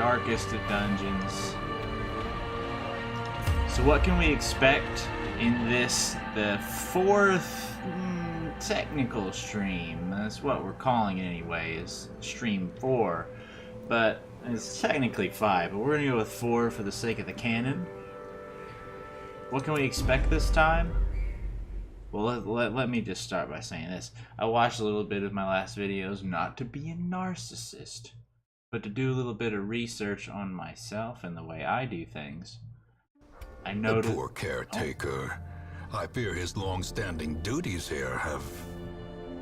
darkest of dungeons. So what can we expect in this, the fourth technical stream? That's what we're calling it anyway, is stream 4. But it's technically 5, but we're gonna go with 4 for the sake of the canon. What can we expect this time? Well, let me just start by saying this. I watched a little bit of my last videos, not to be a narcissist, but to do a little bit of research on myself and the way I do things. I noticed... The poor caretaker. Oh. I fear his long-standing duties here have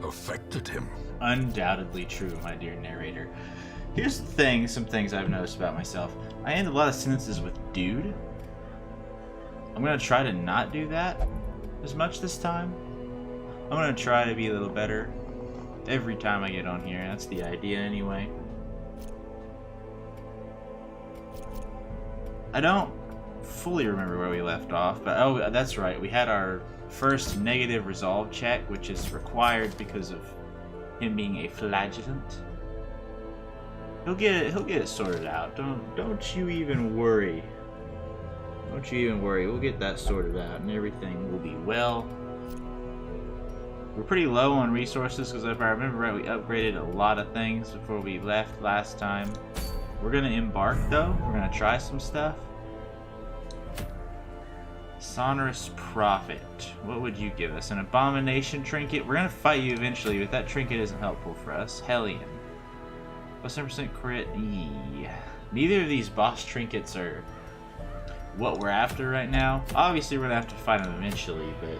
affected him. Undoubtedly true, my dear narrator. Here's the thing, some things I've noticed about myself. I end a lot of sentences with dude. I'm gonna try to not do that as much this time. I'm gonna try to be a little better every time I get on here. That's the idea anyway. I don't fully remember where we left off, but oh, that's right. We had our first negative resolve check, which is required because of him being a flagellant. He'll get it sorted out. Don't you even worry. Don't you even worry. We'll get that sorted out, and everything will be well. We're pretty low on resources because if I remember right, we upgraded a lot of things before we left last time. We're gonna embark though. We're gonna try some stuff. Sonorous Prophet. What would you give us? An Abomination Trinket? We're gonna fight you eventually, but that trinket isn't helpful for us. Hellion. Plus 10% crit. Neither of these boss trinkets are what we're after right now. Obviously, we're gonna have to fight them eventually, but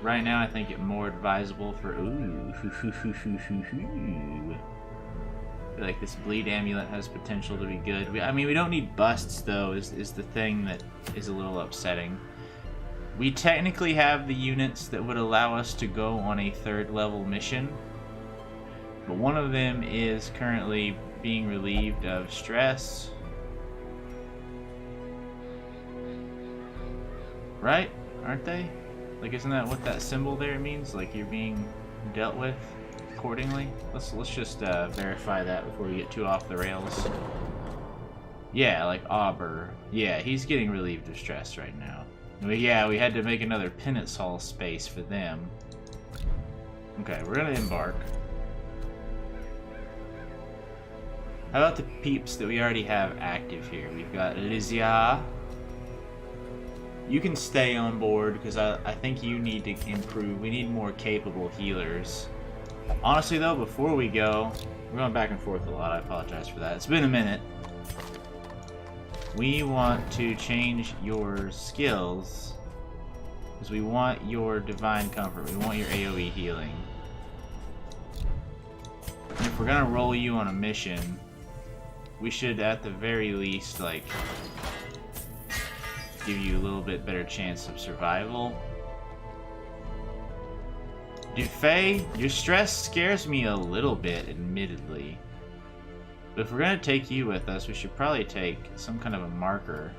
right now I think it's more advisable for. Ooh. I feel like this bleed amulet has potential to be good. I mean, we don't need busts though. Is the thing that is a little upsetting. We technically have the units that would allow us to go on a 3rd level mission, but one of them is currently being relieved of stress. Right? Aren't they? Like, isn't that what that symbol there means? Like you're being dealt with accordingly? Let's just verify that before we get too off the rails. Yeah, like Auber. Yeah, he's getting relieved of stress right now. Yeah, we had to make another penance hall space for them. Okay, we're gonna embark. How about the peeps that we already have active here? We've got Lysia. You can stay on board because I think you need to improve. We need more capable healers. Honestly though, before we go, we're going back and forth a lot. I apologize for that. It's been a minute. We want to change your skills because we want your divine comfort. We want your AoE healing. And if we're gonna roll you on a mission, we should at the very least like give you a little bit better chance of survival. Dude, Faye, your stress scares me a little bit, admittedly. But if we're gonna take you with us, we should probably take some kind of a marker.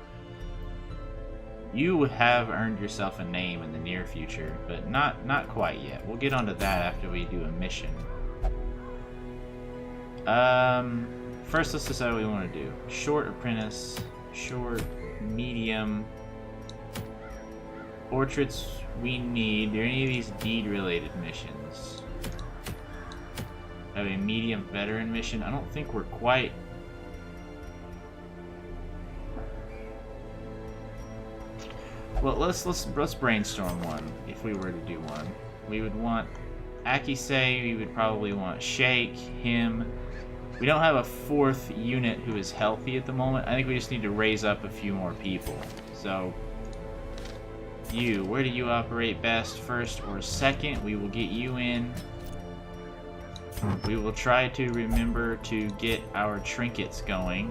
You have earned yourself a name in the near future, but not quite yet. We'll get onto that after we do a mission. First let's decide what we want to do. Short apprentice, short, medium. Portraits we need. Are any of these deed-related missions? Have a medium veteran mission. I don't think we're quite. Well, let's brainstorm one. If we were to do one, we would want Akise. We would probably want Shake, him. We don't have a 4th unit who is healthy at the moment. I think we just need to raise up a few more people. So, you, where do you operate best, 1st or 2nd? We will get you in. We will try to remember to get our trinkets going.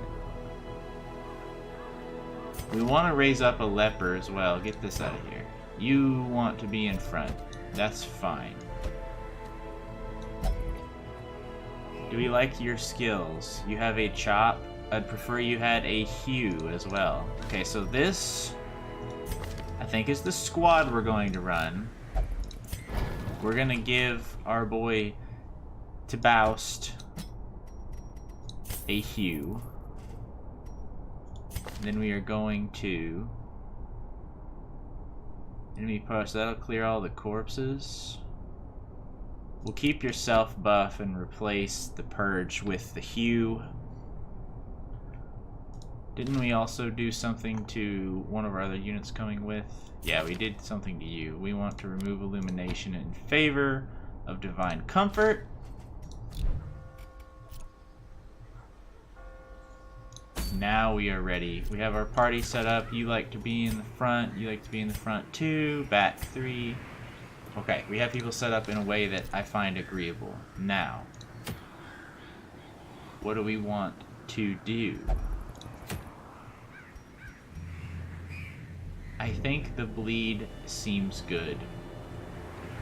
We want to raise up a leper as well. Get this out of here. You want to be in front. That's fine. Do we like your skills? You have a chop. I'd prefer you had a hew as well. Okay, so this, I think, is the squad we're going to run. We're gonna give our boy Tabaust a hew. Then we are going to enemy post. That'll clear all the corpses. We'll keep your self buff and replace the purge with the hue. Didn't we also do something to one of our other units coming with? Yeah, we did something to you. We want to remove illumination in favor of divine comfort. Now we are ready. We have our party set up. You like to be in the front. You like to be in the front too. Back 3. Okay, we have people set up in a way that I find agreeable. Now, what do we want to do? I think the bleed seems good.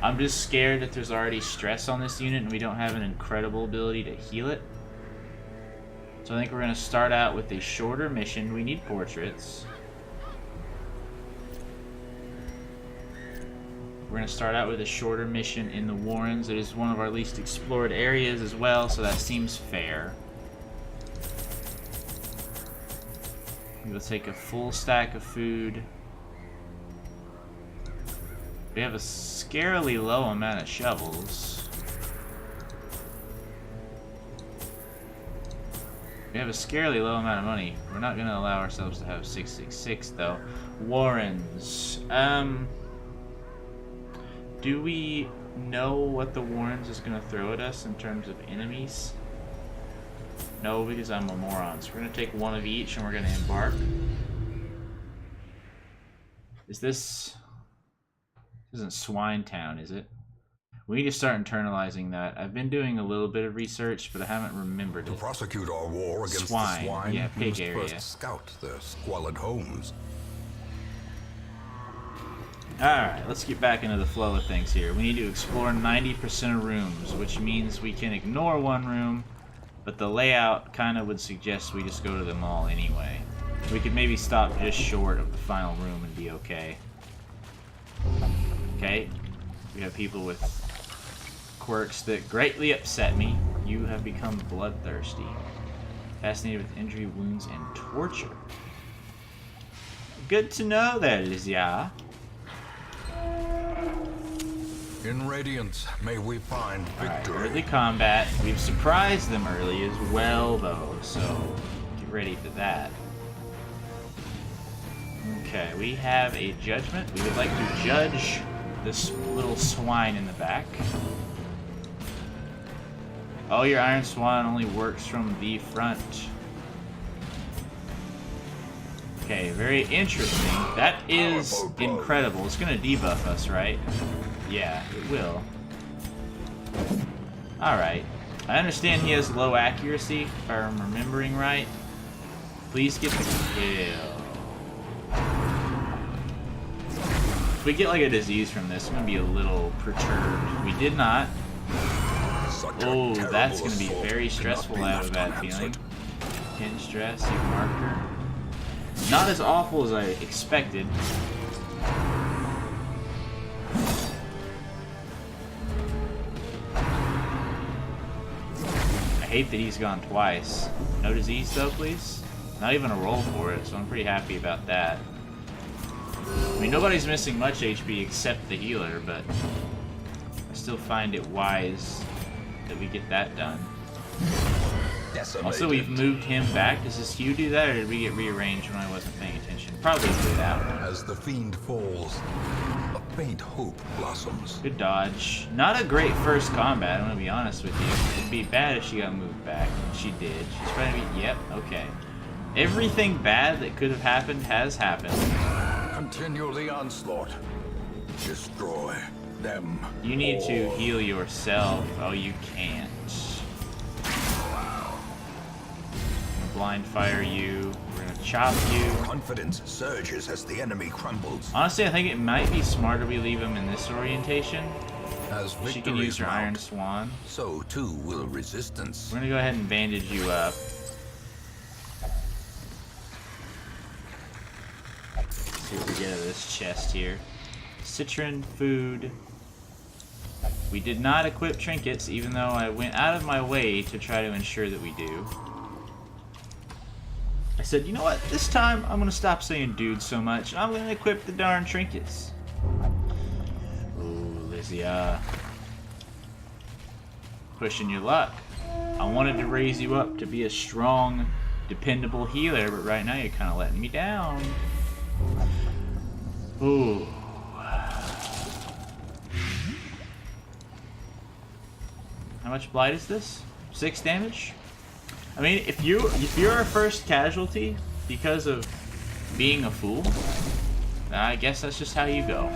I'm just scared that there's already stress on this unit and we don't have an incredible ability to heal it. So I think we're going to start out with a shorter mission. We need portraits. We're going to start out with a shorter mission in the Warrens. It is one of our least explored areas as well, so that seems fair. We will take a full stack of food. We have a scarily low amount of shovels. We have a scarily low amount of money. We're not going to allow ourselves to have 666 though. Warrens. Do we know what the Warrens is going to throw at us in terms of enemies? No, because I'm a moron. So we're going to take one of each and we're going to embark. Is this... This isn't Swine Town, is it? We need to start internalizing that. I've been doing a little bit of research, but I haven't remembered it. To prosecute our war against Swine. the swine, Yeah, we pig must area. first scout their squalid homes. Alright, let's get back into the flow of things here. We need to explore 90% of rooms, which means we can ignore one room, but the layout kind of would suggest we just go to them all anyway. We could maybe stop just short of the final room and be okay. Okay, we have people with quirks that greatly upset me. You have become bloodthirsty. Fascinated with injury, wounds, and torture. Good to know that is, yeah. In Radiance, may we find victory. Alright, early combat. We've surprised them early as well, though, so get ready for that. Okay, we have a judgment. We would like to judge this little swine in the back. Oh, your Iron Swan only works from the front. Okay, very interesting. That is incredible. It's going to debuff us, right? Yeah, it will. Alright. I understand he has low accuracy, if I'm remembering right. Please get the kill. If we get like a disease from this, I'm going to be a little perturbed. We did not. Oh, that's going to be very stressful, I have a bad feeling. 10 stress, you marker. Not as awful as I expected. I hate that he's gone twice. No disease though, please? Not even a roll for it, so I'm pretty happy about that. I mean, nobody's missing much HP except the healer, but I still find it wise that we get that done. Also, we've moved him back. Does his hue do that, or did we get rearranged when I wasn't paying attention? Probably do that one. As the fiend falls, a faint hope blossoms. Good dodge. Not a great first combat, I'm gonna be honest with you. It'd be bad if she got moved back. She did. She's trying to be... Yep, okay. Everything bad that could have happened has happened. Continue the onslaught. Destroy them. You need all. to heal yourself. Oh, you can't. Blind fire you. We're gonna chop you. Confidence surges as the enemy crumbles. Honestly, I think it might be smarter we leave him in this orientation. As She can use victories her Iron mount, Swan. so too will resistance. We're gonna go ahead and bandage you up. See what we get out of this chest here. Citron, food. We did not equip trinkets, even though I went out of my way to try to ensure that we do. I said, you know what? This time I'm gonna stop saying dude so much. I'm gonna equip the darn trinkets. Ooh, Lysia. Pushing your luck. I wanted to raise you up to be a strong, dependable healer, but right now you're kind of letting me down. Ooh. How much blight is this? 6 damage? I mean, if you're our first casualty because of being a fool, I guess that's just how you go.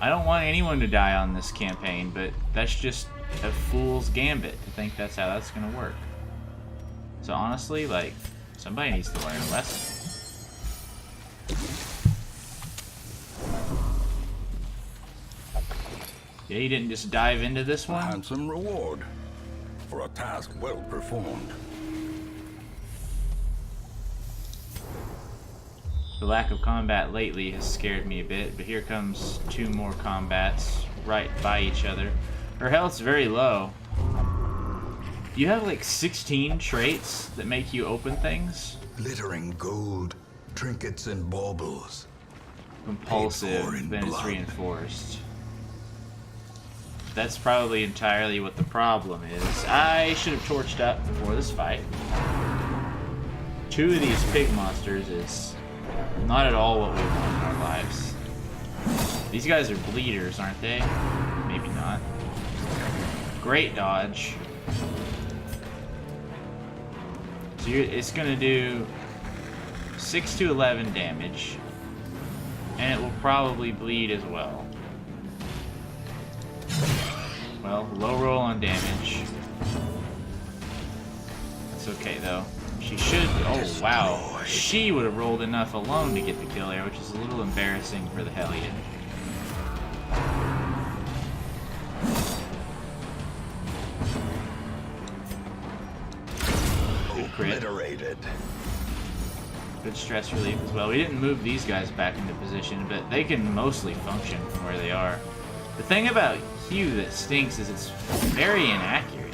I don't want anyone to die on this campaign, but that's just a fool's gambit to think that's how that's gonna work. So honestly, like, somebody needs to learn a lesson. Yeah, you didn't just dive into this A one? handsome reward for a task well performed. The lack of combat lately has scared me a bit, but here comes 2 more combats right by each other. Her health's very low. You have like 16 traits that make you open things? Glittering gold, trinkets and baubles. Compulsive, Paid for in then it's blood. reinforced. That's probably entirely what the problem is. I should have torched up before this fight. 2 of these pig monsters is not at all what we want in our lives. These guys are bleeders, aren't they? Maybe not. Great dodge. So it's gonna do 6 to 11 damage, and it will probably bleed as well. Well, low roll on damage. That's okay though. She should. Oh wow. She would have rolled enough alone to get the kill there, which is a little embarrassing for the Hellion. Good crit. Obliterated. Good stress relief as well. We didn't move these guys back into position, but they can mostly function from where they are. The thing about Hugh that stinks is it's very inaccurate.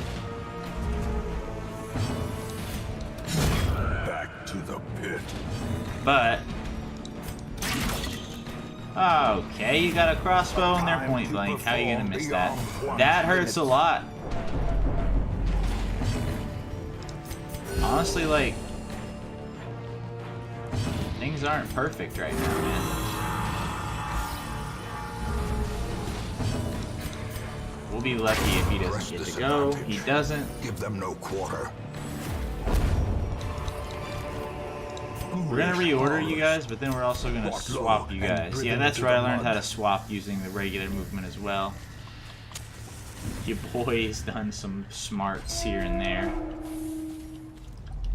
Back to the pit. But okay, you got a crossbow and they're point blank. How are you gonna miss that? That hurts a lot. Honestly, like, things aren't perfect right now, man. We'll be lucky if he doesn't get to go. He doesn't. Give them no quarter. We're gonna reorder you guys, but then we're also gonna swap you guys. Yeah, that's right, I learned how to swap using the regular movement as well. Your boy's done some smarts here and there.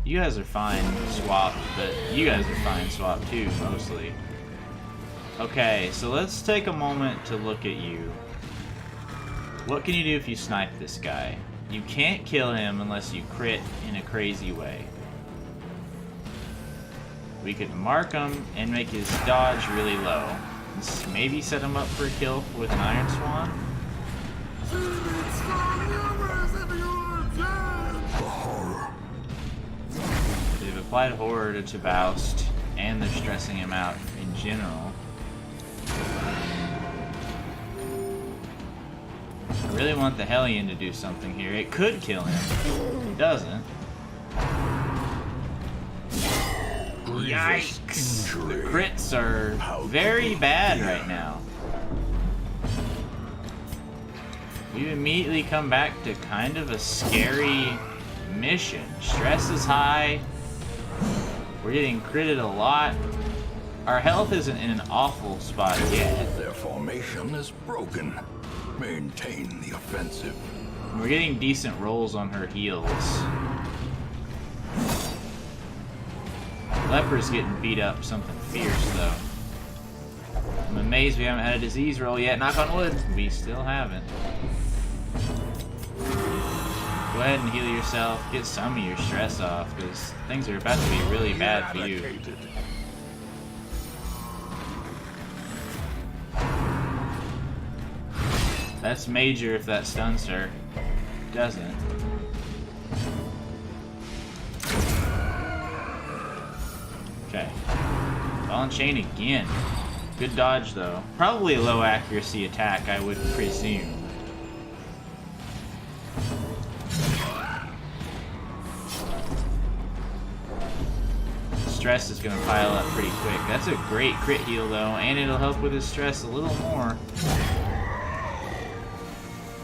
You guys are fine swapped, but you guys are fine swapped too, mostly. Okay, so let's take a moment to look at you. What can you do if you snipe this guy? You can't kill him unless you crit in a crazy way. We could mark him and make his dodge really low. Maybe set him up for a kill with an Iron Swan. They've applied horror to Taboust, and they're stressing him out in general. I really want the Hellion to do something here. It could kill him. It doesn't. Yikes! The crits are very bad right now. We've immediately come back to kind of a scary mission. Stress is high. We're getting critted a lot. Our health isn't in an awful spot yet. Their formation is broken. Maintain the offensive. We're getting decent rolls on her heals. Leper's getting beat up something fierce, though. I'm amazed we haven't had a disease roll yet. Knock on wood. We still haven't. Go ahead and heal yourself. Get some of your stress off, because things are about to be really bad for you. That's major if that stuns her. Doesn't. Ball and chain again. Good dodge, though. Probably a low accuracy attack, I would presume. Stress is going to pile up pretty quick. That's a great crit heal, though, and it'll help with his stress a little more.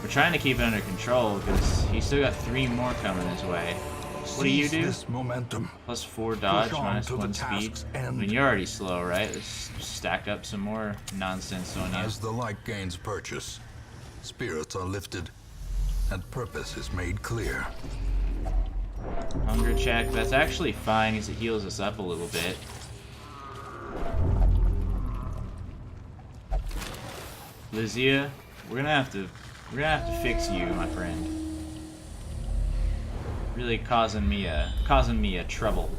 We're trying to keep it under control, because he's still got 3 more coming his way. What do you do? This momentum. Plus 4 dodge, Push on minus to 1 the speed. tasks I end. mean, you're already slow, right? Let's stack up some more nonsense on you. As the light gains purchase, spirits are lifted, and purpose is made clear. Hunger check. That's actually fine because it heals us up a little bit. Lizia, we're gonna have to fix you, my friend. Really causing me a trouble.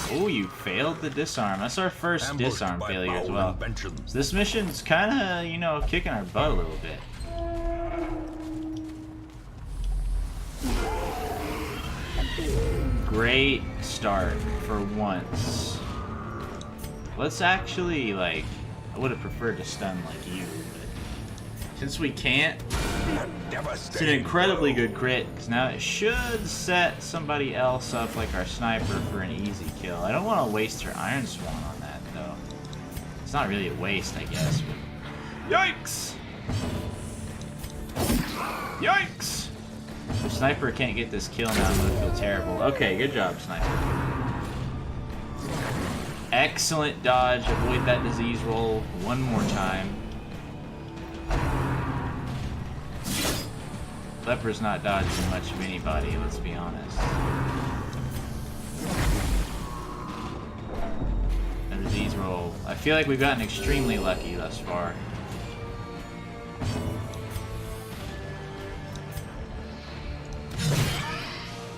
Oh, you failed the disarm. That's our first Ambushed disarm by failure as foul well. inventions. So this mission's kind of, you know, kicking our butt a little bit. Great start for once. Let's actually, like, I would have preferred to stun like you, but since we can't, it's an incredibly good crit, because now it should set somebody else up, like our sniper, for an easy kill. I don't want to waste her Iron Swan on that, though. It's not really a waste, I guess, but... Yikes! Yikes! If Sniper can't get this kill now, I'm gonna feel terrible. Okay, good job, Sniper. Excellent dodge. Avoid that disease roll one more time. Leper's not dodging much of anybody, let's be honest. A disease roll. I feel like we've gotten extremely lucky thus far.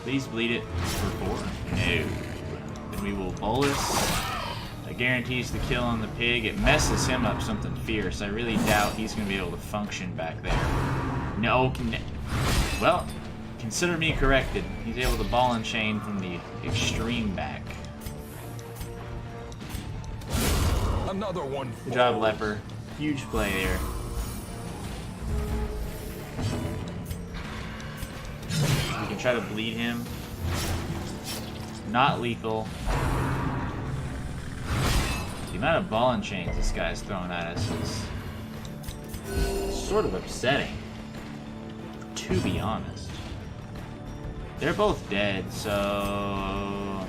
Please bleed it for 4. No. Then we will bolus. That guarantees the kill on the pig. It messes him up something fierce. I really doubt he's going to be able to function back there. No. Well, consider me corrected. He's able to ball and chain from the extreme back. Another one. Good job, Leper. Huge play there. We can try to bleed him. Not lethal. The amount of ball and chains this guy's throwing at us is sort of upsetting, to be honest. They're both dead, so...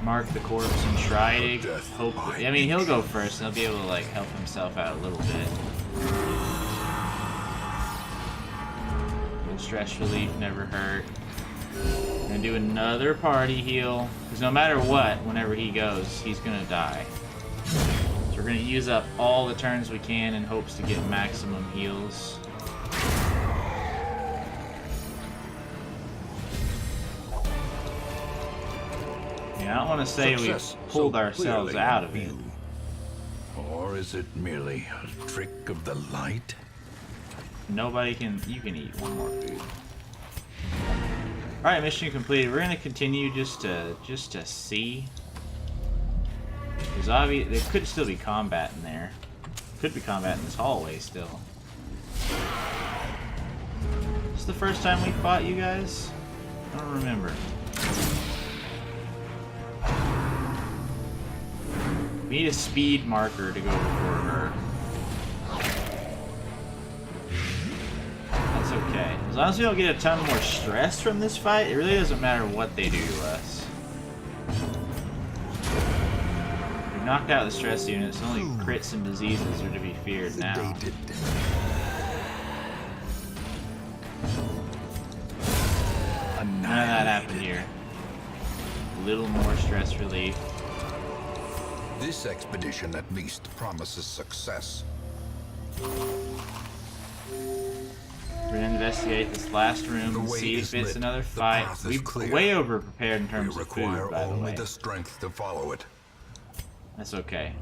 Mark the corpse and try to hope... I mean, he'll go first, and he'll be able to, like, help himself out a little bit. Stress relief never hurt. I'm gonna do another party heal, because no matter what, whenever he goes, he's gonna die. So we're gonna use up all the turns we can in hopes to get maximum heals. Yeah, I don't want to say we pulled ourselves out of it. Or is it merely a trick of the light? Nobody can... You can eat one more food. Alright, mission completed. We're gonna continue just to see. There's obvious... There could still be combat in there. Could be combat in this hallway still. Is this the first time we fought you guys? I don't remember. We need a speed marker to go before her. Okay, as long as we don't get a ton more stress from this fight, it really doesn't matter what they do to us. We've knocked out the stress units, only crits and diseases are to be feared now. None of that happened here. A little more stress relief. This expedition at least promises success. We're gonna investigate this last room and see if it's another fight. We're way over prepared in terms of food, by the way. We require only the strength to follow it. That's okay.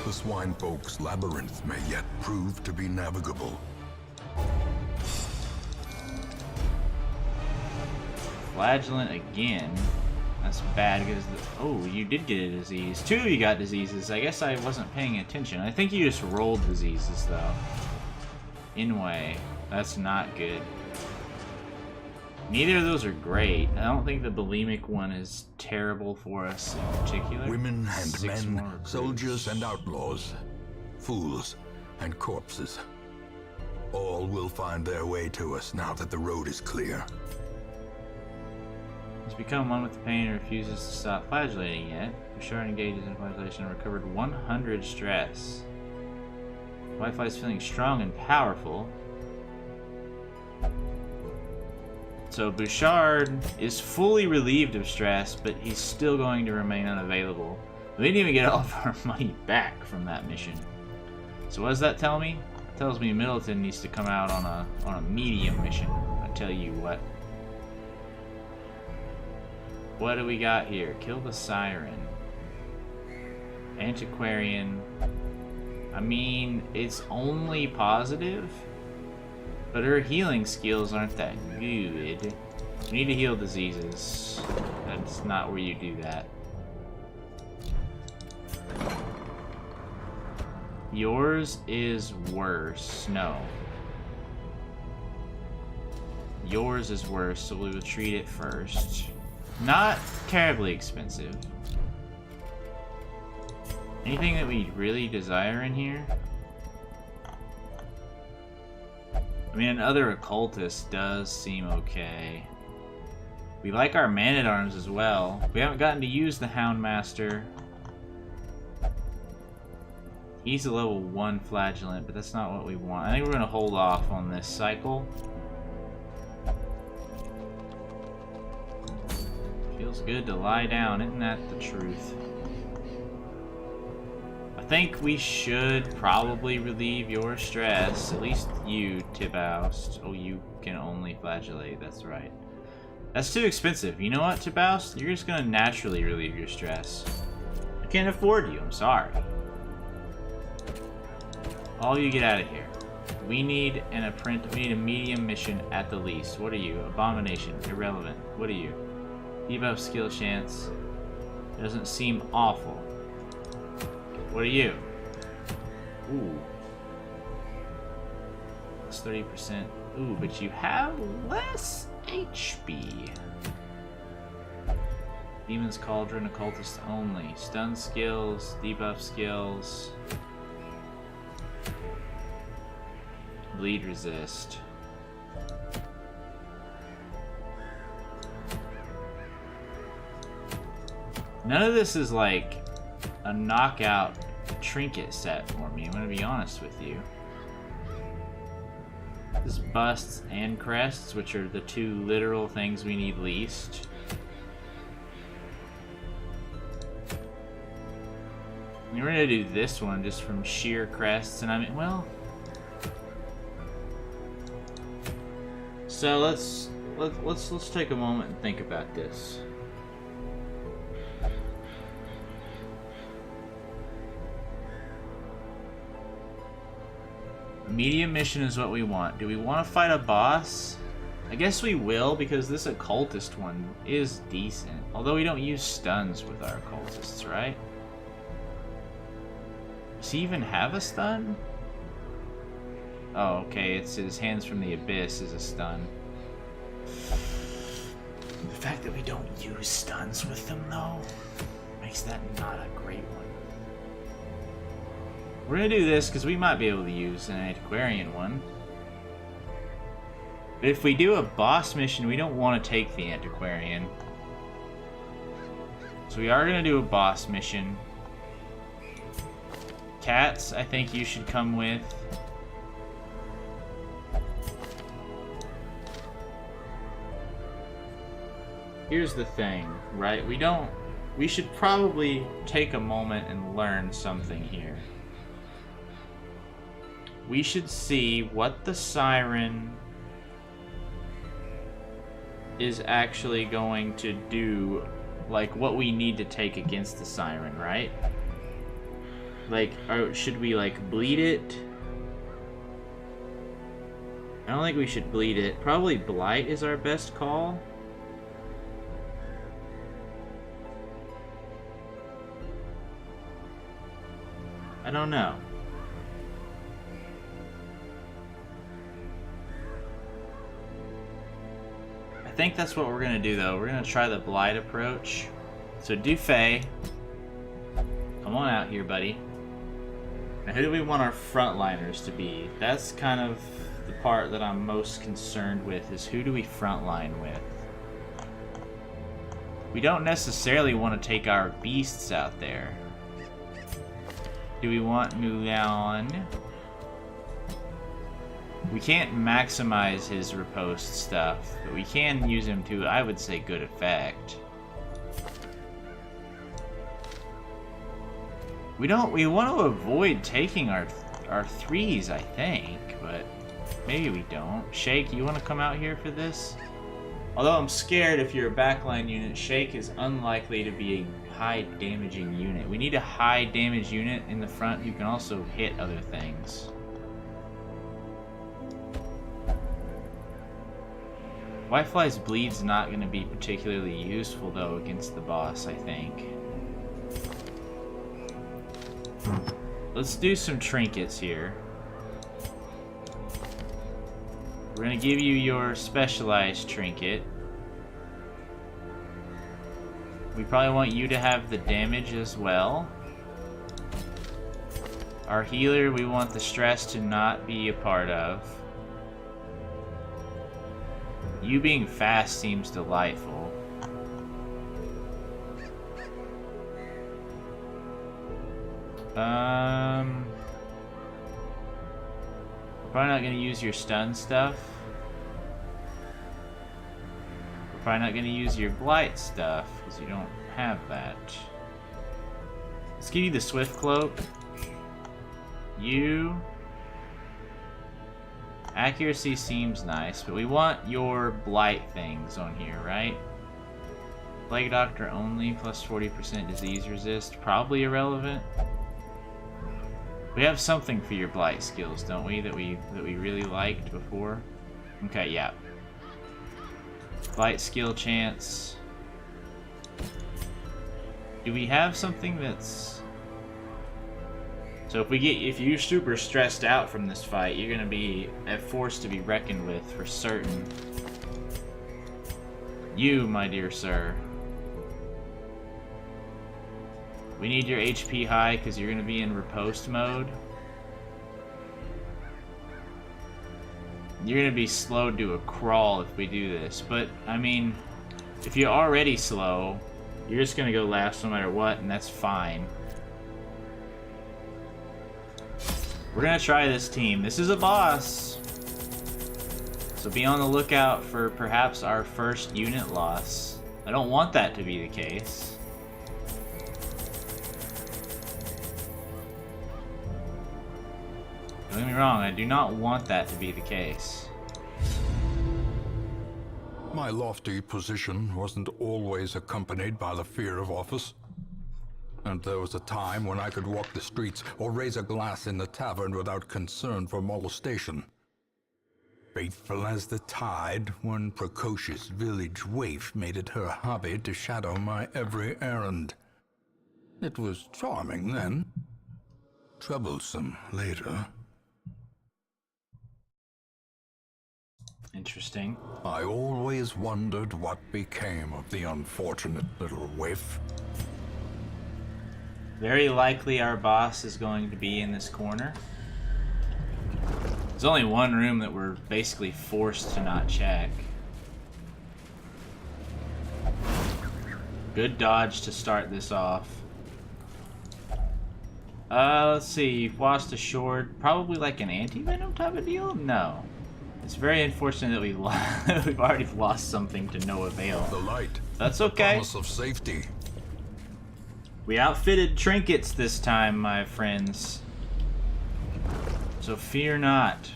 The swine folk's labyrinth may yet prove to be navigable. Flagellant again. That's bad because oh, you did get a disease. 2 of you got diseases. I guess I wasn't paying attention. I think you just rolled diseases though. Inway. That's not good. Neither of those are great. I don't think the bulimic one is terrible for us in particular. Women and 6 more men, recruits. soldiers and outlaws, fools and corpses. All will find their way to us now that the road is clear. He's become one with the pain and refuses to stop flagellating yet. Bouchard engages in flagellation and recovered 100 stress. Wi-Fi is feeling strong and powerful. So Bouchard is fully relieved of stress, but he's still going to remain unavailable. We didn't even get all of our money back from that mission. So what does that tell me? It tells me Middleton needs to come out on a medium mission. I tell you what. What do we got here? Kill the siren. Antiquarian. I mean, it's only positive, but her healing skills aren't that good. We need to heal diseases. That's not where you do that. Yours is worse. No. Yours is worse, so we will treat it first. Not terribly expensive. Anything that we really desire in here? I mean, another occultist does seem okay. We like our man-at-arms as well. We haven't gotten to use the Houndmaster. He's a level 1 flagellant, but that's not what we want. I think we're going to hold off on this cycle. Feels good to lie down, isn't that the truth? I think we should probably relieve your stress. At least you, Tibaust. Oh, you can only flagellate, that's right. That's too expensive. You know what, Tibaust? You're just gonna naturally relieve your stress. I can't afford you, I'm sorry. All you get out of here. We need an apprentice. We need a medium mission at the least. What are you? Abomination. Irrelevant. What are you? Debuff skill chance. Doesn't seem awful. What are you? Ooh. It's 30%. Ooh, but you have less HP. Demon's Cauldron, Occultist only. Stun skills, debuff skills. Bleed resist. None of this is like a knockout trinket set for me, I'm gonna be honest with you. This busts and crests, which are the 2 literal things we need least. We're gonna do this one just from sheer crests, and I mean, well. So let's take a moment and think about this. Medium mission is what we want. Do we want to fight a boss? I guess we will, because this occultist one is decent. Although we don't use stuns with our occultists, right? Does he even have a stun? Oh, okay, it's his Hands from the Abyss is a stun. The fact that we don't use stuns with them, though, makes that not a great one. We're gonna do this because we might be able to use an antiquarian one. But if we do a boss mission, we don't want to take the antiquarian. So we are gonna do a boss mission. Cats, I think you should come with. Here's the thing, right? We should probably take a moment and learn something here. We should see what the siren is actually going to do, like what we need to take against the siren, right? Like, should we like bleed it? I don't think we should bleed it. Probably blight is our best call. I don't know. I think that's what we're gonna do though. We're gonna try the blight approach. So Dufay, come on out here, buddy. Now who do we want our frontliners to be? That's kind of the part that I'm most concerned with, is who do we frontline with? We don't necessarily want to take our beasts out there. Do we want Mulan? We can't maximize his riposte stuff, but we can use him to, I would say, good effect. We want to avoid taking our threes, I think, but maybe we don't. Shake, you want to come out here for this? Although I'm scared if you're a backline unit, Shake is unlikely to be a high damaging unit. We need a high damage unit in the front who can also hit other things. Whitefly's Bleed's not going to be particularly useful though against the boss, I think. Let's do some trinkets here. We're going to give you your specialized trinket. We probably want you to have the damage as well. Our healer, we want the stress to not be a part of. You being fast seems delightful. We're probably not going to use your stun stuff. We're probably not going to use your blight stuff, because you don't have that. Let's give you the swift cloak. You... Accuracy seems nice, but we want your blight things on here, right? Plague Doctor only, plus 40% disease resist. Probably irrelevant. We have something for your blight skills, don't we? That we really liked before. Okay, yeah. Blight skill chance. Do we have something that's... So if you're super stressed out from this fight, you're gonna be a force to be reckoned with for certain. You, my dear sir. We need your HP high because you're gonna be in riposte mode. You're gonna be slowed to a crawl if we do this, but I mean, if you're already slow, you're just gonna go last no matter what, and that's fine. We're gonna try this team. This is a boss, so be on the lookout for perhaps our first unit loss. I don't want that to be the case. Don't get me wrong, I do not want that to be the case. My lofty position wasn't always accompanied by the fear of office. And there was a time when I could walk the streets or raise a glass in the tavern without concern for molestation. Faithful as the tide, one precocious village waif made it her hobby to shadow my every errand. It was charming then, troublesome later. Interesting. I always wondered what became of the unfortunate little waif. Very likely our boss is going to be in this corner. There's only one room that we're basically forced to not check. Good dodge to start this off. Let's see. You've lost a short. Probably like an anti-venom type of deal? No. It's very unfortunate that we've already lost something to no avail. The light. That's the okay. Promise of safety. We outfitted trinkets this time, my friends. So fear not.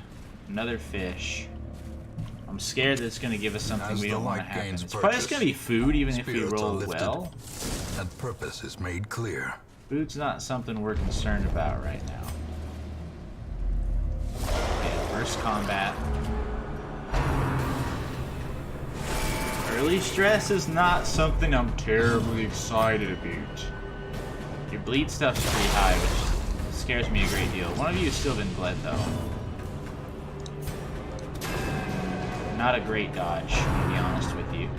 Another fish. I'm scared that it's going to give us something we don't want to happen. It's probably just going to be food, even if we roll well. And purpose is made clear. Food's not something we're concerned about right now. Okay, first combat. Early stress is not something I'm terribly excited about. Your bleed stuff's pretty high, which scares me a great deal. One of you has still been bled, though. Not a great dodge, to be honest with you.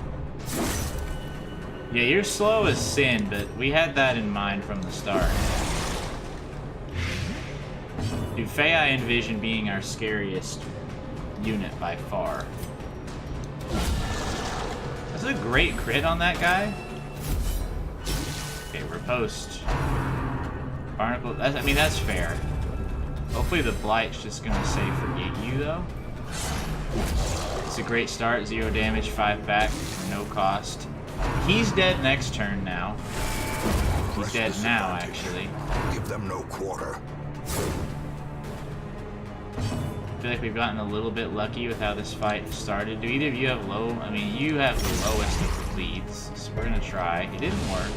Yeah, you're slow as sin, but we had that in mind from the start. Dude, Faye I envision being our scariest unit by far. That's a great crit on that guy. Okay, riposte. Barnacle, I mean, that's fair. Hopefully the Blight's just gonna say forget you, though. It's a great start, 0 damage, 5 back, no cost. He's dead next turn now. He's dead now, actually. Give them no quarter. I feel like we've gotten a little bit lucky with how this fight started. Do either of you have low? I mean, you have the lowest of the bleeds, so we're gonna try. It didn't work.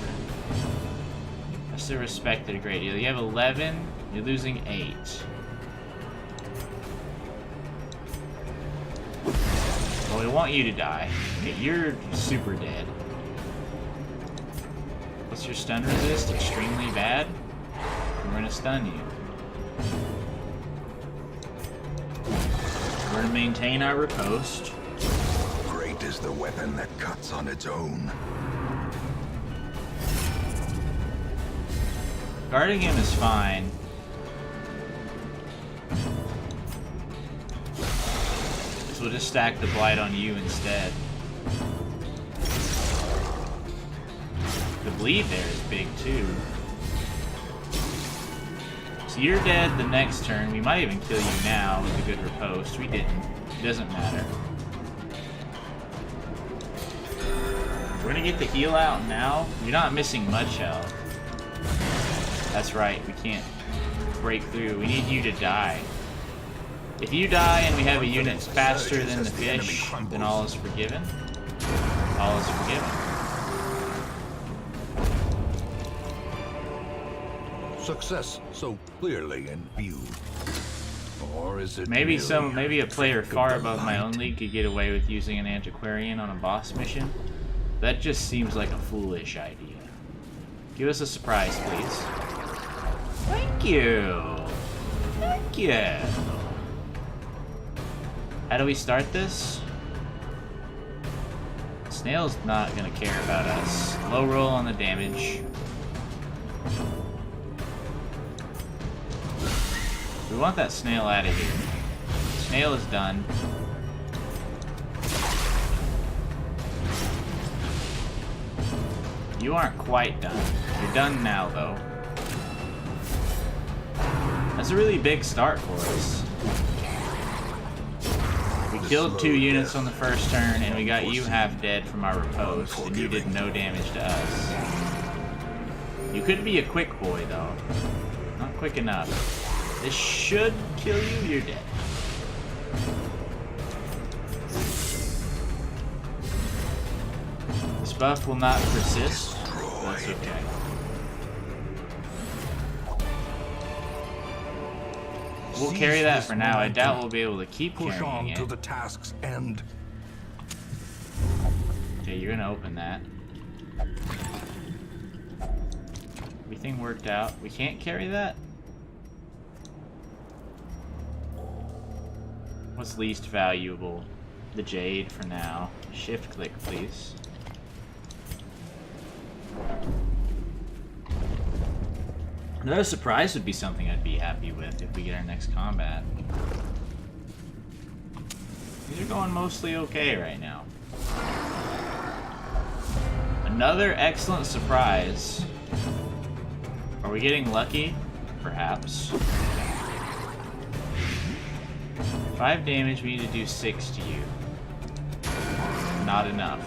I still respect it a great deal. You have 11, you're losing 8. Well, we want you to die. Okay, you're super dead. What's your stun resist? Extremely bad? We're gonna stun you. We're gonna maintain our riposte. Great is the weapon that cuts on its own. Guarding him is fine. So we'll just stack the Blight on you instead. The bleed there is big too. So you're dead the next turn. We might even kill you now with a good riposte. We didn't. It doesn't matter. We're gonna get the heal out now. You're not missing much health. That's right, we can't break through. We need you to die. If you die and we have a unit faster than the fish, then all is forgiven. All is forgiven. Success so clearly in view. Or is it maybe merely a player far trick of the above my light? own league could get away with using an antiquarian on a boss mission? That just seems like a foolish idea. Give us a surprise, please. Thank you! Thank you! How do we start this? Snail's not gonna care about us. Low roll on the damage. We want that snail out of here. Snail is done. You aren't quite done. You're done now, though. That's a really big start for us. We killed 2 units on the first turn, and we got you half dead from our riposte, and you did no damage to us. You could be a quick boy, though. Not quick enough. This should kill you. You're dead. This buff will not persist. That's okay. We'll carry that for now. I doubt we'll be able to keep Push on carrying to it. the task's end. Okay, you're gonna open that. Everything worked out. We can't carry that? What's least valuable? The Jade for now. Shift click, please. Another surprise would be something I'd be happy with if we get our next combat. These are going mostly okay right now. Another excellent surprise. Are we getting lucky? Perhaps. 5 damage, we need to do 6 to you. Not enough.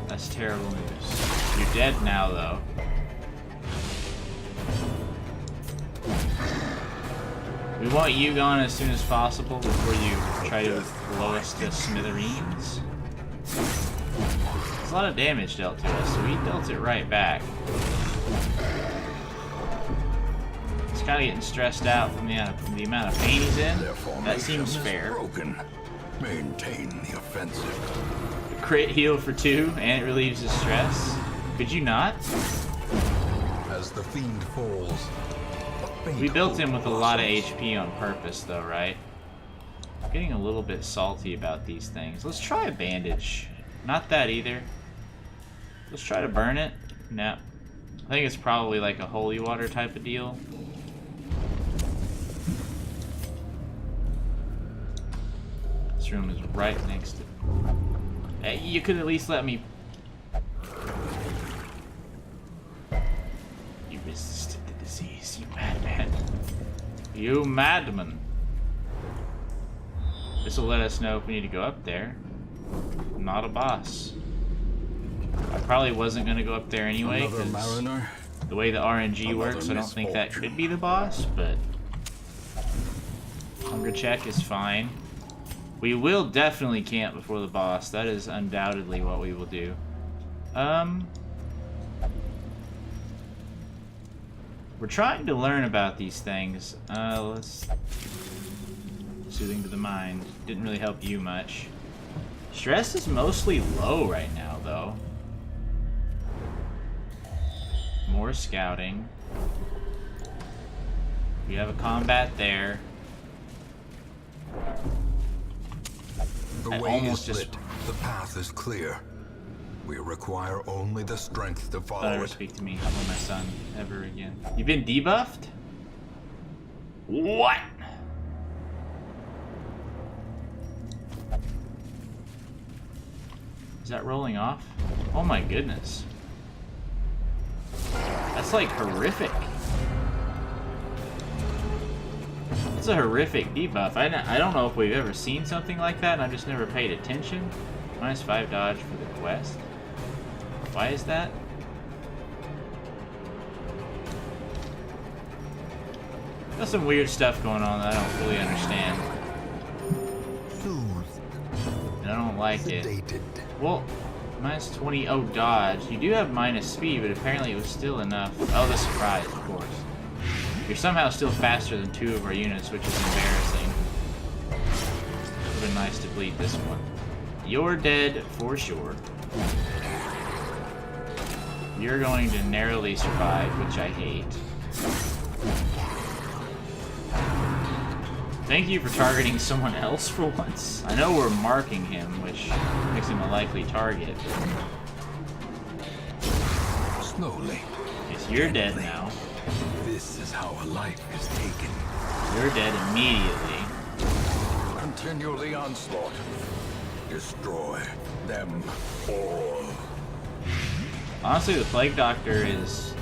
That's terrible news. You're dead now, though. We want you gone as soon as possible before you try to blow us to smithereens. There's a lot of damage dealt to us, so we dealt it right back. He's kind of getting stressed out from the amount of pain he's in. That seems fair. Broken. Maintain the offensive. Crit heal for 2, and it relieves his stress. Could you not? As as the fiend falls. We built him with a lot of HP on purpose, though, right? I'm getting a little bit salty about these things. Let's try a bandage. Not that either. Let's try to burn it. No. I think it's probably like a holy water type of deal. This room is right next to... Hey, you could at least let me... You resisted the disease, you madman. You madman. This will let us know if we need to go up there. Not a boss. I probably wasn't going to go up there anyway, because the way the RNG works, I don't think that could be the boss, but... Hunger check is fine. We will definitely camp before the boss. That is undoubtedly what we will do. We're trying to learn about these things. Let's... Soothing to the mind. Didn't really help you much. Stress is mostly low right now, though. More scouting. We have a combat there. The way is lit. The path is clear. We require only the strength to follow Don't ever it. speak to me about my son ever again. You've been debuffed? What? Is that rolling off? Oh my goodness. That's like horrific. It's a horrific debuff. I don't know if we've ever seen something like that, and I've just never paid attention. -5 dodge for the quest. Why is that? There's some weird stuff going on that I don't fully understand. And I don't like it. Well, -20. Oh, dodge. You do have -speed, but apparently it was still enough. Oh, the surprise, of course. You're somehow still faster than 2 of our units, which is embarrassing. Would have been nice to bleed this one. You're dead for sure. You're going to narrowly survive, which I hate. Thank you for targeting someone else for once. I know we're marking him, which makes him a likely target. Slowly. Yes, you're dead now. This is how a life is taken. You're dead immediately. Continue the onslaught. Destroy them all. Honestly, the Plague Doctor is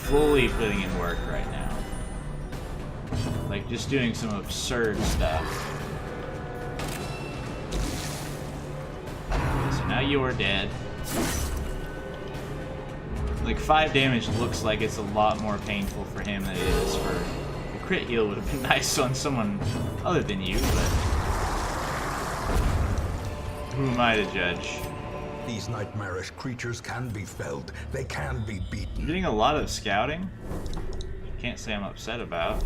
fully putting in work right now. Like, just doing some absurd stuff. Okay, so now you're dead. Like, 5 damage looks like it's a lot more painful for him than it is for... The crit heal would have been nice on someone other than you, but... Who am I to judge? These nightmarish creatures can be felled. They can be beaten. I'm getting a lot of scouting. Can't say I'm upset about.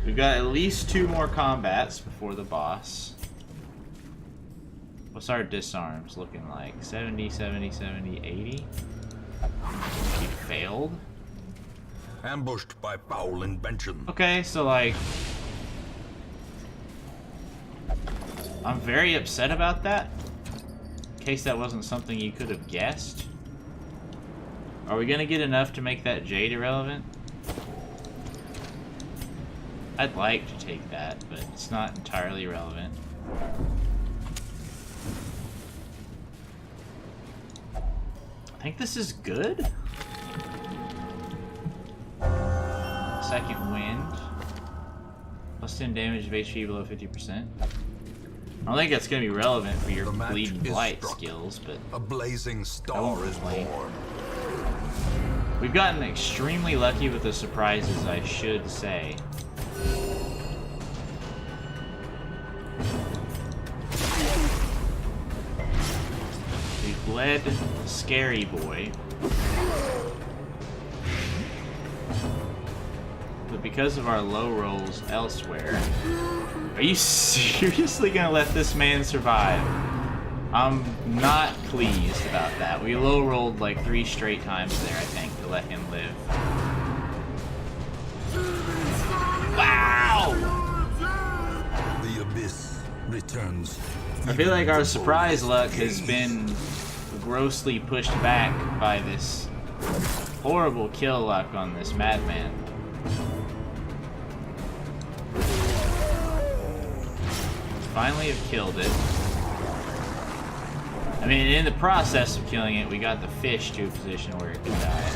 We've got at least 2 more combats before the boss. What's our disarms looking like? 70, 70, 70, 80? She failed? Ambushed by foul invention. Okay, so like... I'm very upset about that. In case that wasn't something you could have guessed. Are we gonna get enough to make that Jade irrelevant? I'd like to take that, but it's not entirely relevant. I think this is good. Second wind. Plus 10 damage of HP below 50%. I don't think that's going to be relevant for your bleeding blight skills, but a blazing star is born. We've gotten extremely lucky with the surprises, I should say. We've led Scary Boy. But because of our low rolls elsewhere... Are you seriously gonna let this man survive? I'm not pleased about that. We low rolled like 3 straight times there, I think, to let him live. returns. I feel like our surprise luck has been grossly pushed back by this horrible kill luck on this madman. Finally have killed it. I mean, in the process of killing it, we got the fish to a position where it could die.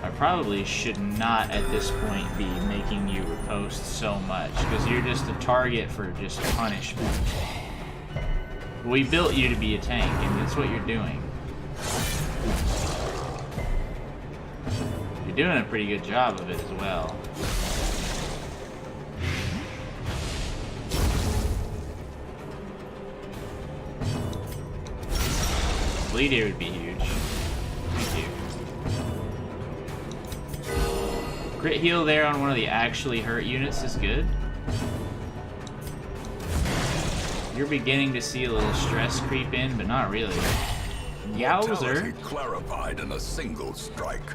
I probably should not at this point be making you riposte so much, because you're just a target for just punishment. We built you to be a tank, and that's what you're doing. You're doing a pretty good job of it as well. Bleed here would be huge. Thank you. Crit heal there on one of the actually hurt units is good. You're beginning to see a little stress creep in, but not really. Yowzer. Clarified in a single strike.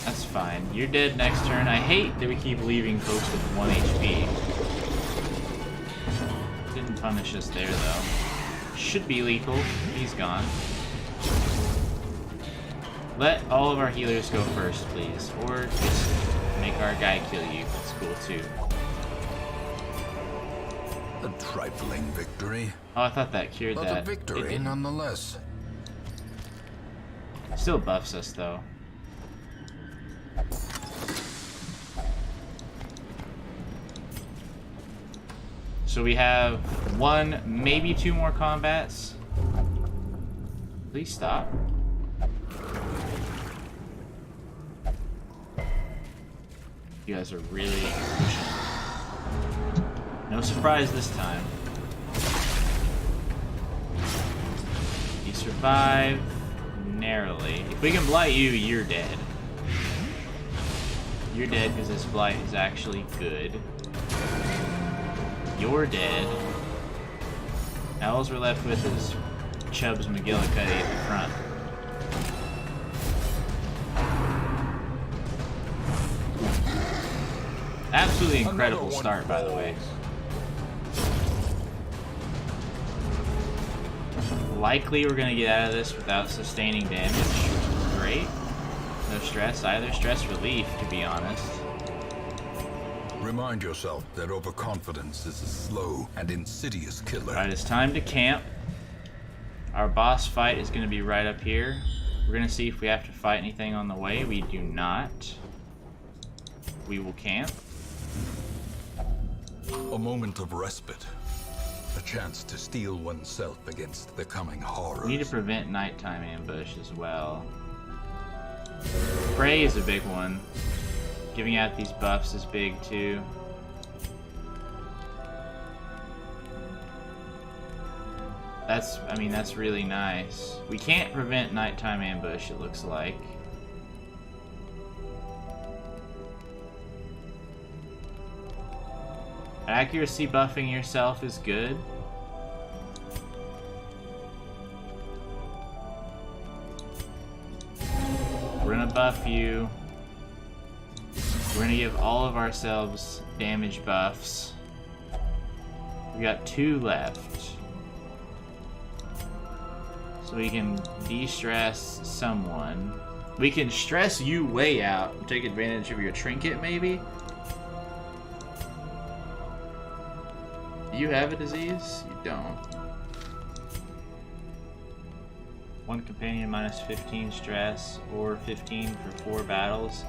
That's fine. You're dead next turn. I hate that we keep leaving folks with 1 HP. Didn't punish us there, though. Should be lethal. He's gone. Let all of our healers go first, please. Or just make our guy kill you. That's cool, too. A trifling victory. Oh, I thought that cured But that. a victory nonetheless. Still buffs us, though. So we have 1, maybe 2 more combats. Please stop. You guys are really pushing. No surprise this time. You survive narrowly. If we can blight you, you're dead. You're dead because this blight is actually good. You're dead. Now all we're left with is Chubbs McGillicuddy at the front. Absolutely incredible start, by the way. Likely we're gonna get out of this without sustaining damage. Great. No stress either. Stress relief, to be honest. Remind yourself that overconfidence is a slow and insidious killer. Alright, it's time to camp. Our boss fight is going to be right up here. We're going to see if we have to fight anything on the way. We do not. We will camp. A moment of respite. A chance to steel oneself against the coming horrors. We need to prevent nighttime ambush as well. Prey is a big one. Giving out these buffs is big too. That's really nice. We can't prevent nighttime ambush, it looks like. Accuracy buffing yourself is good. We're gonna buff you. We're gonna give all of ourselves damage buffs. We got 2 left. So we can de-stress someone. We can stress you way out and take advantage of your trinket, maybe? Do you have a disease? You don't. 1 companion minus 15 stress, or 15 for 4 battles.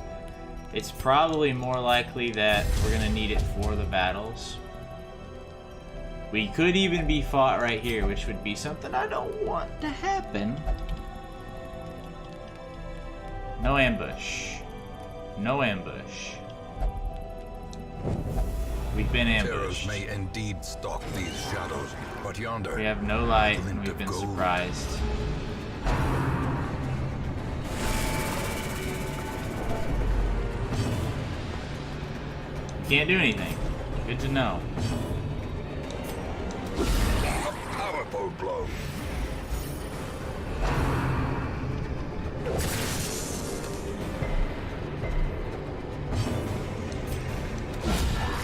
It's probably more likely that we're gonna need it for the battles. We could even be fought right here, which would be something I don't want to happen. No ambush. No ambush. We've been ambushed. Terrors may indeed stalk these shadows, but yonder We have no light, and glint we've of been gold. surprised. Can't do anything. Good to know. A powerful blow.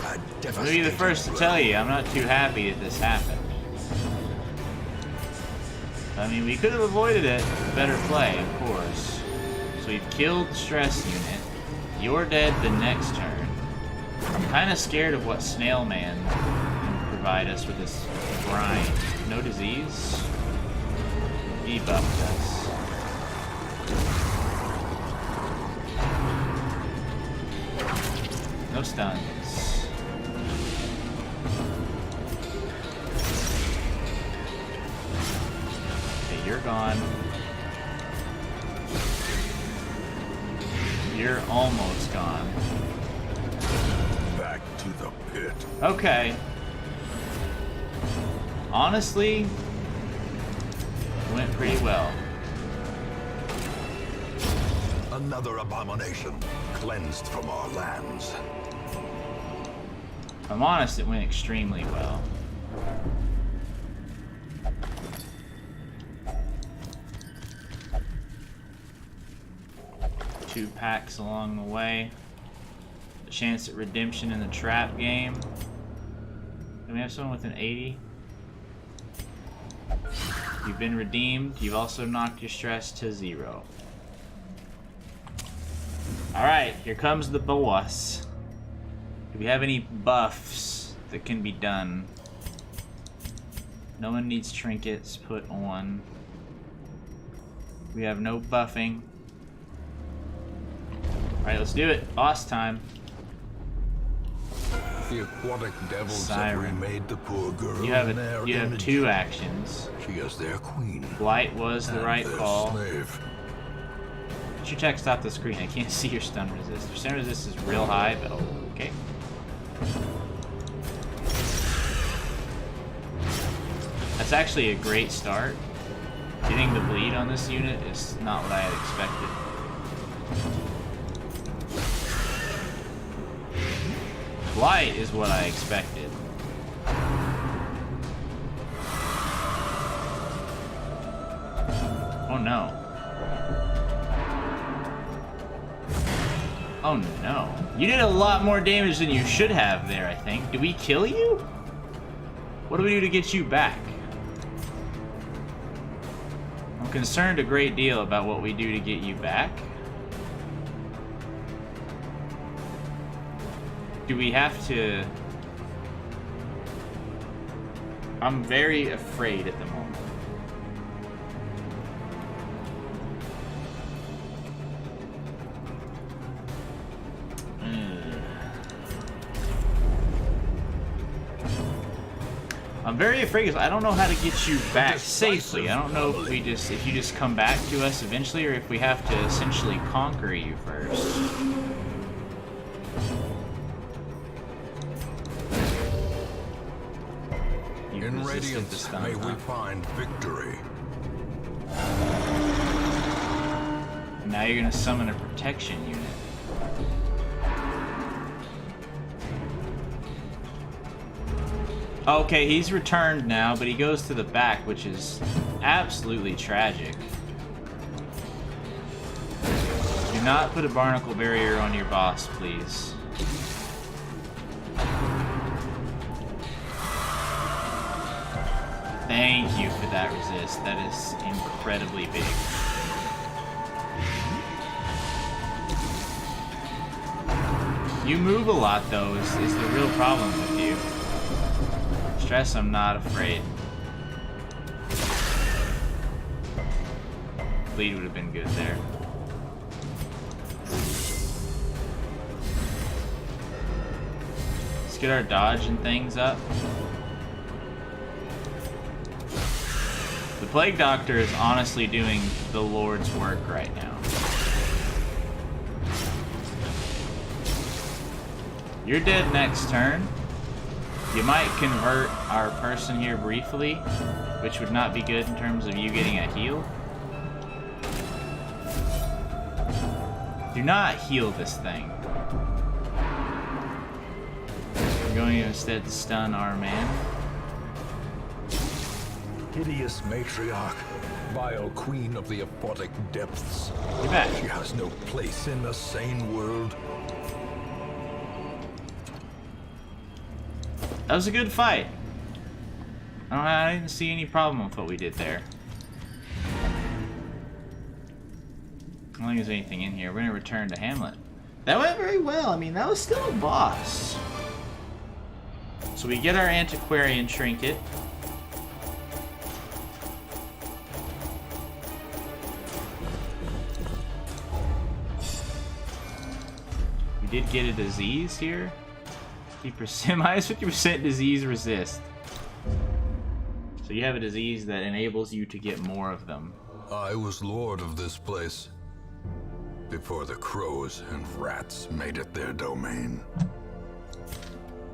A I'll be the first to tell you, I'm not too happy that this happened. I mean, we could have avoided it with better play, of course. So we've killed the stress unit. You're dead the next turn. I'm kind of scared of what Snail Man can provide us with this grind. No disease. Debuffed us. No stuns. Okay, you're gone. You're almost gone. Back to the pit. Okay. Honestly, went pretty well. Another abomination cleansed from our lands. If I'm honest, it went extremely well. Two packs along the way. A chance at redemption in the trap game. Can we have someone with an 80? You've been redeemed. You've also knocked your stress to 0. Alright, here comes the boss. Do we have any buffs that can be done? No one needs trinkets put on. We have no buffing. Alright, let's do it. Boss time. The aquatic devils Siren. have remade the poor girl You have in their you have image. 2 actions. She is their queen. Blight was the and right their call. slave. Put your text off the screen. I can't see your stun resist. Your stun resist is real high, but okay. That's actually a great start. Getting the bleed on this unit is not what I had expected. Blight is what I expected. Oh no. Oh no. You did a lot more damage than you should have there, I think. Did we kill you? What do we do to get you back? I'm concerned a great deal about what we do to get you back. Do we have to... I'm very afraid at the moment. I'm very afraid because I don't know how to get you back safely. I don't know if you just come back to us eventually, or if we have to essentially conquer you first. In radiance, may we find victory. Now you're gonna summon a protection unit. Okay, he's returned now, but he goes to the back, which is absolutely tragic. Do not put a barnacle barrier on your boss, please. Thank you for that resist. That is incredibly big. You move a lot, though, is the real problem with you. Stress, I'm not afraid. Bleed would have been good there. Let's get our dodge and things up. The Plague Doctor is honestly doing the Lord's work right now. You're dead next turn. You might convert our person here briefly, which would not be good in terms of you getting a heal. Do not heal this thing. We're going to instead stun our man. Hideous matriarch, vile queen of the aquatic depths. Get back. She has no place in the sane world. That was a good fight. I didn't see any problem with what we did there. I don't think there's anything in here. We're gonna return to Hamlet. That went very well. I mean, that was still a boss. So we get our antiquarian trinket. We did get a disease here. 50%, minus 50% disease resist. So you have a disease that enables you to get more of them. I was lord of this place before the crows and rats made it their domain.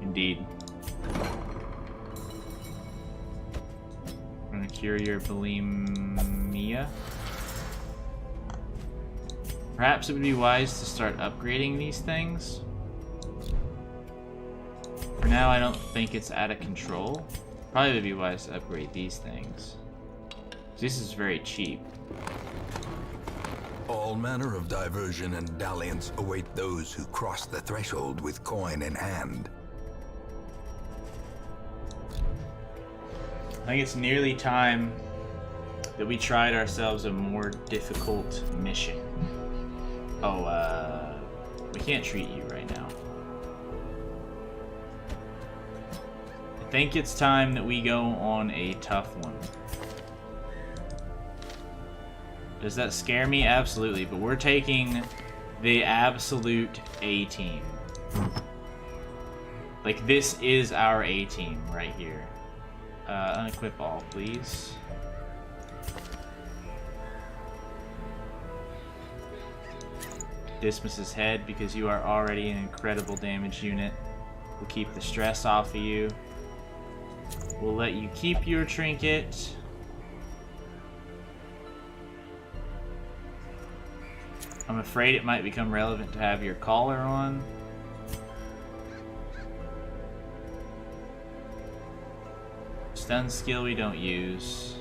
Indeed. I'm gonna cure your bulimia. Perhaps it would be wise to start upgrading these things. For now, I don't think it's out of control. Probably would be wise to upgrade these things. This is very cheap. All manner of diversion and dalliance await those who cross the threshold with coin in hand. I think it's nearly time that we tried ourselves a more difficult mission. Oh, we can't treat you right now. I think it's time that we go on a tough one. Does that scare me? Absolutely, but we're taking the absolute A-team. Like, this is our A-team right here. Unequip all, please. Dismiss his head because you are already an incredible damage unit. We'll keep the stress off of you. We'll let you keep your trinket. I'm afraid it might become relevant to have your collar on. Stun skill we don't use.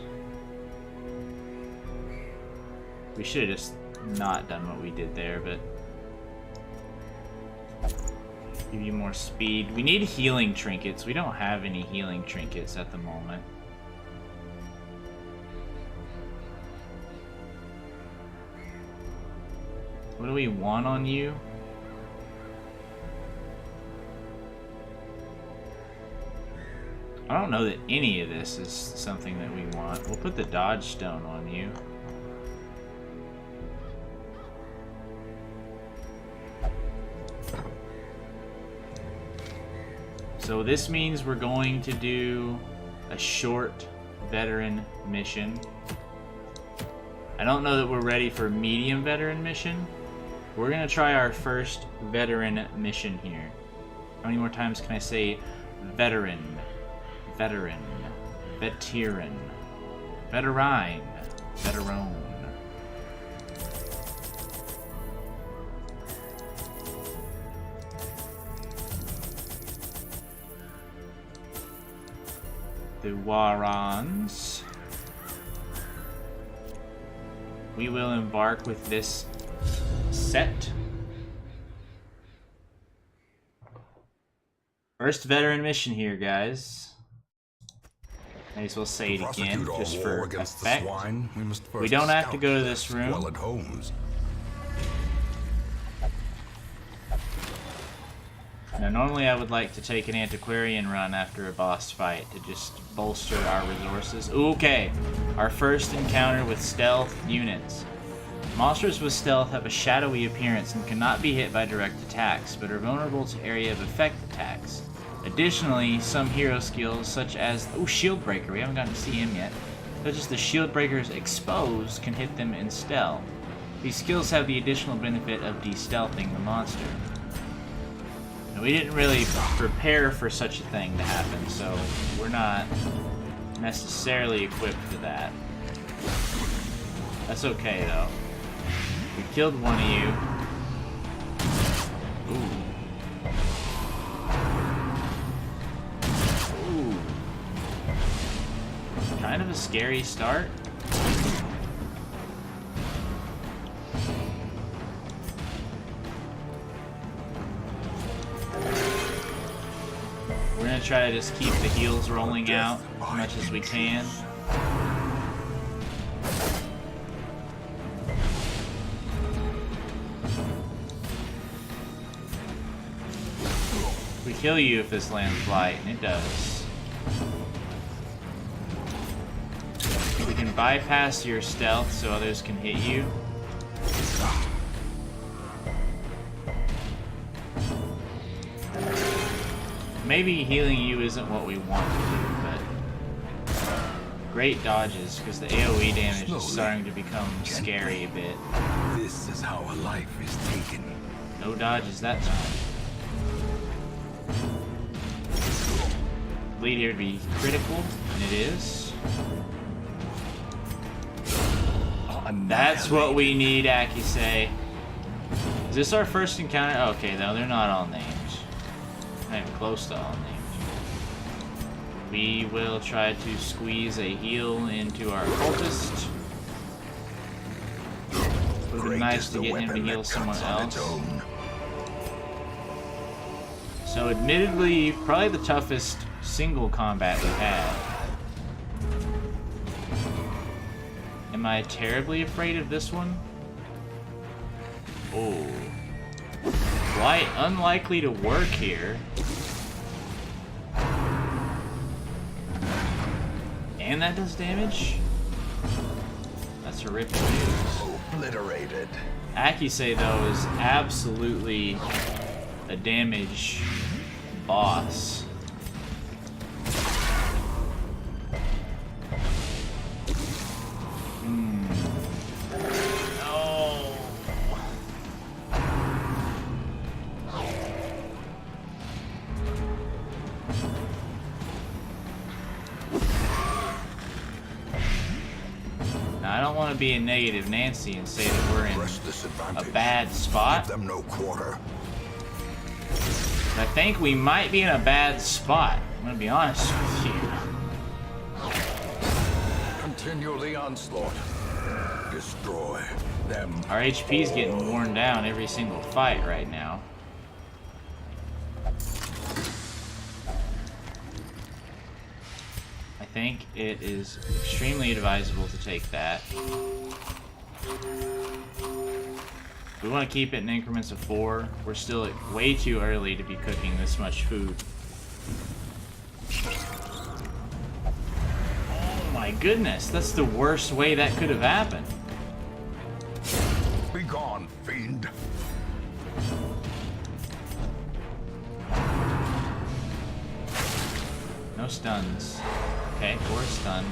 We should have just not done what we did there, but give you more speed. We need healing trinkets. We don't have any healing trinkets at the moment. What do we want on you? I don't know that any of this is something that we want. We'll put the dodge stone on you. So this means we're going to do a short veteran mission. I don't know that we're ready for a medium veteran mission. We're gonna try our first veteran mission here. How many more times can I say veteran? Veteran. Veteran. Veterine. Veteran. The Warons. We will embark with this set. First veteran mission here, guys. May as well say it again, just for effect. We don't have to go to this room. Homes. Now, normally I would like to take an antiquarian run after a boss fight to just bolster our resources. Okay, our first encounter with stealth units. Monsters with stealth have a shadowy appearance and cannot be hit by direct attacks, but are vulnerable to area of effect attacks. Additionally, some hero skills such as, Shield Breaker, we haven't gotten to see him yet, such as the Shield Breaker's Expose can hit them in stealth. These skills have the additional benefit of de-stealthing the monster. Now, we didn't really prepare for such a thing to happen, so we're not necessarily equipped for that. That's okay, though. We killed one of you. Ooh. Kind of a scary start. We're gonna try to just keep the heals rolling out as much as we can. We kill you if this lands blight, and it does. We can bypass your stealth so others can hit you. Maybe healing you isn't what we want to do, but great dodges, because the AoE damage is starting to become scary a bit. This is how a life is taken. No dodges that time. Bleed here to be critical, and it is. That's what we need, Akisei. Is this our first encounter? Okay, no, they're not all named. Not even close to all named. We will try to squeeze a heal into our cultist. It would be nice to get him to heal someone else. So admittedly, probably the toughest single combat we've had. Am I terribly afraid of this one? Oh. Quite unlikely to work here. And that does damage? That's horrific news. Obliterated. Akisei, though, is absolutely a damage boss. I don't want to be a negative Nancy and say that we're in a bad spot. Give them no quarter. But I think we might be in a bad spot. I'm going to be honest with you. Continue the onslaught. Destroy them. Our HP's getting worn down every single fight right now. I think it is extremely advisable to take that. We want to keep it in increments of 4. We're still way too early to be cooking this much food. Oh my goodness, that's the worst way that could have happened. Be gone, fiend. No stuns. Okay, 4 stun.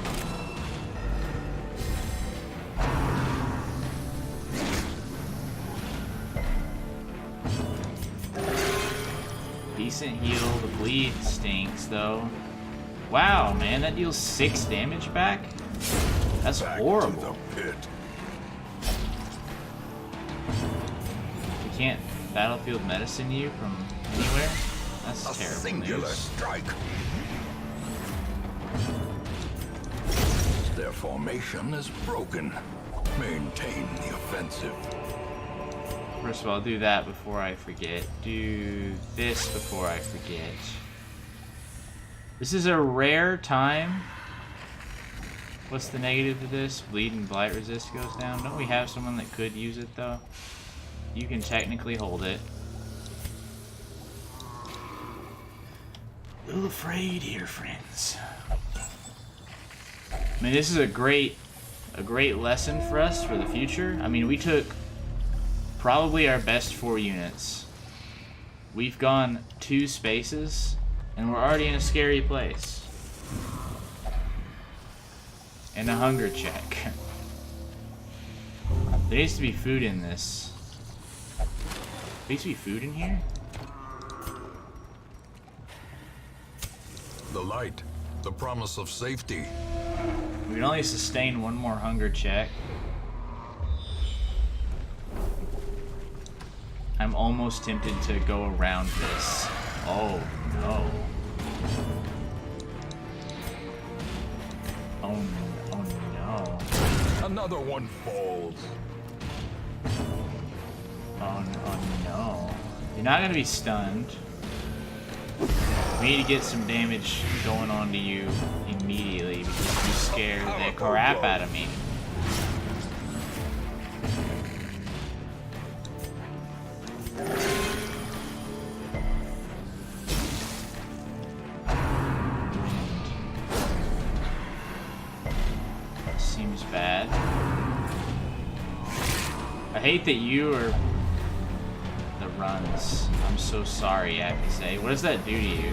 Decent heal. The bleed stinks, though. Wow, man, that deals 6 damage back? That's horrible. We can't battlefield medicine you from anywhere? That's terrible Singular news. strike. Their formation is broken. Maintain the offensive. First of all, do that before I forget. Do this before I forget. This is a rare time. What's the negative to this? Bleed and blight resist goes down. Don't we have someone that could use it, though? You can technically hold it. A little afraid here, friends. I mean, this is a great lesson for us for the future. I mean, we took probably our best 4 units. We've gone 2 spaces, and we're already in a scary place. And a hunger check. There needs to be food in this. There needs to be food in here? The light, the promise of safety. We can only sustain 1 more hunger check. I'm almost tempted to go around this. Oh, no. Oh, no. Another one falls. Oh, no. You're not gonna be stunned. We need to get some damage going on to you immediately because you scared the crap out of me. Seems bad. I hate that you are the runs. I'm so sorry, I have to say. What does that do to you?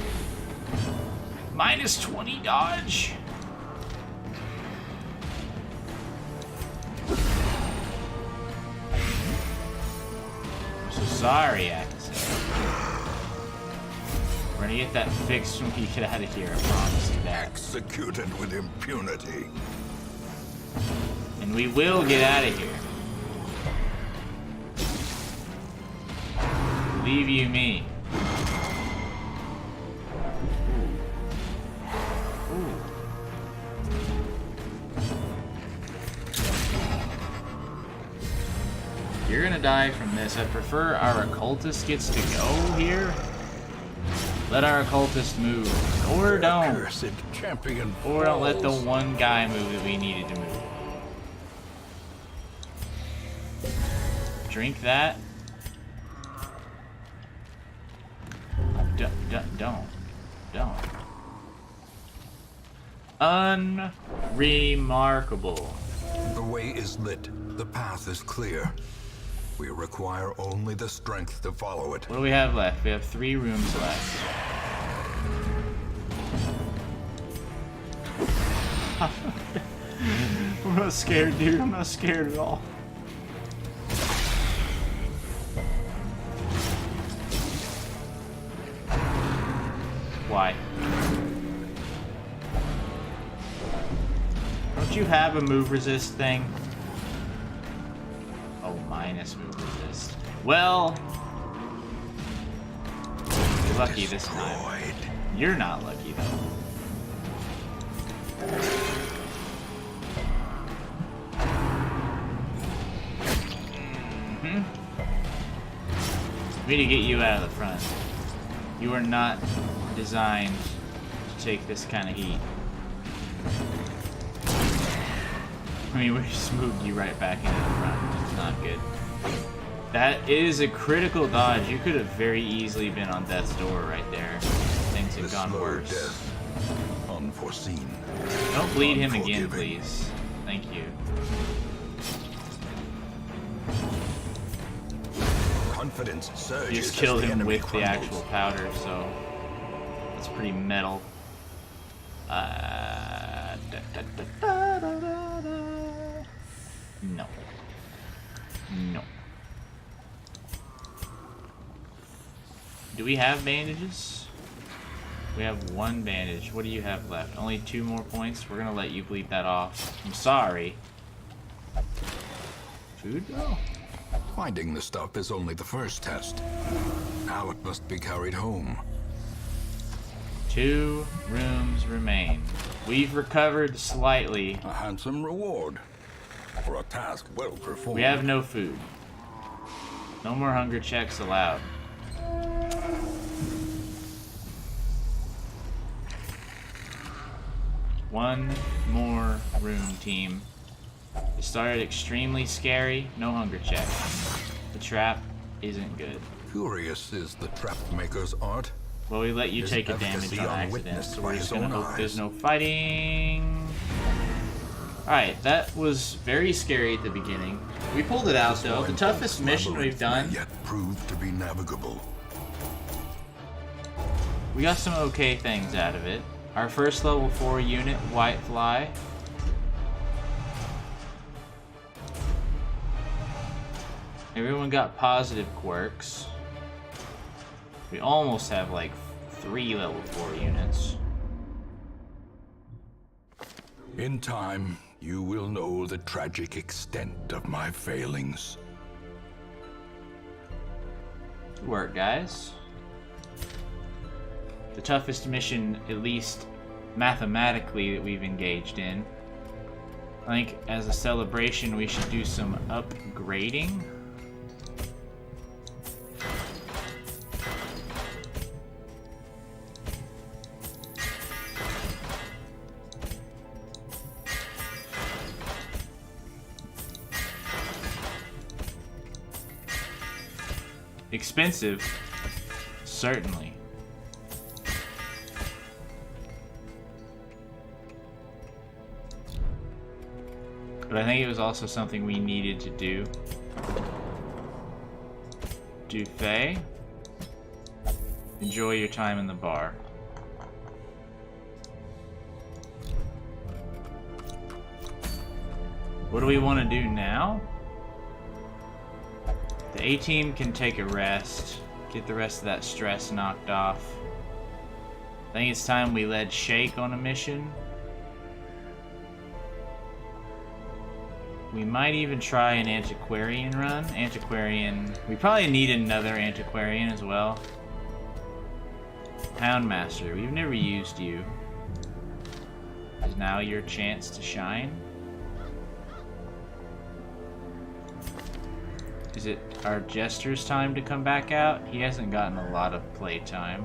Minus 20 dodge? I'm so sorry, I have to say. We're gonna get that fixed when we get out of here, I promise you that. Executed with impunity. And we will get out of here. Leave you me. Ooh. You're gonna die from this. I prefer our occultist gets to go here. Let our occultist move. Or don't. Champion Or don't let the one guy move that we needed to move. Drink that. Don't. Unremarkable. The way is lit. The path is clear. We require only the strength to follow it. What do we have left? We have 3 rooms left. I'm not scared, dude. I'm not scared at all. Why? Don't you have a move resist thing? Oh, minus move resist. Well, you're lucky this time. You're not lucky though. We need to get you out of the front. You are not designed to take this kind of heat. I mean, we just moved you right back into the front. It's not good. That is a critical dodge. You could have very easily been on death's door right there. Things have gone worse. Death. Unforeseen. Don't bleed him again, please. Thank you. Confidence surges. You just killed him with the actual powder, so that's pretty metal. No. No. Do we have bandages? We have 1 bandage. What do you have left? Only 2 more points? We're gonna let you bleed that off. I'm sorry. Food though? Finding the stuff is only the first test. Now it must be carried home. 2 rooms remain. We've recovered slightly. A handsome reward for a task well performed. We have no food. No more hunger checks allowed. One more room, team. It started extremely scary. No hunger check. The trap isn't good. Curious is the trap maker's art. Well, we let you His take a damage efficacy on accident, unwitnessed so by we're just his gonna own hope there's eyes. no fighting. Alright, that was very scary at the beginning. We pulled it out though. The toughest mission we've done. Yet proved to be navigable. We got some okay things out of it. Our first level 4 unit, White Fly. Everyone got positive quirks. We almost have like 3 level 4 units. In time, you will know the tragic extent of my failings. Good work, guys. The toughest mission, at least mathematically, that we've engaged in. I think as a celebration, we should do some upgrading. Expensive, certainly. But I think it was also something we needed to do. Dufay, enjoy your time in the bar. What do we want to do now? The A-team can take a rest, get the rest of that stress knocked off. I think it's time we led Shake on a mission. We might even try an antiquarian run. Antiquarian, we probably need another antiquarian as well. Houndmaster, we've never used you. Is now your chance to shine? Is it our Jester's time to come back out? He hasn't gotten a lot of play time.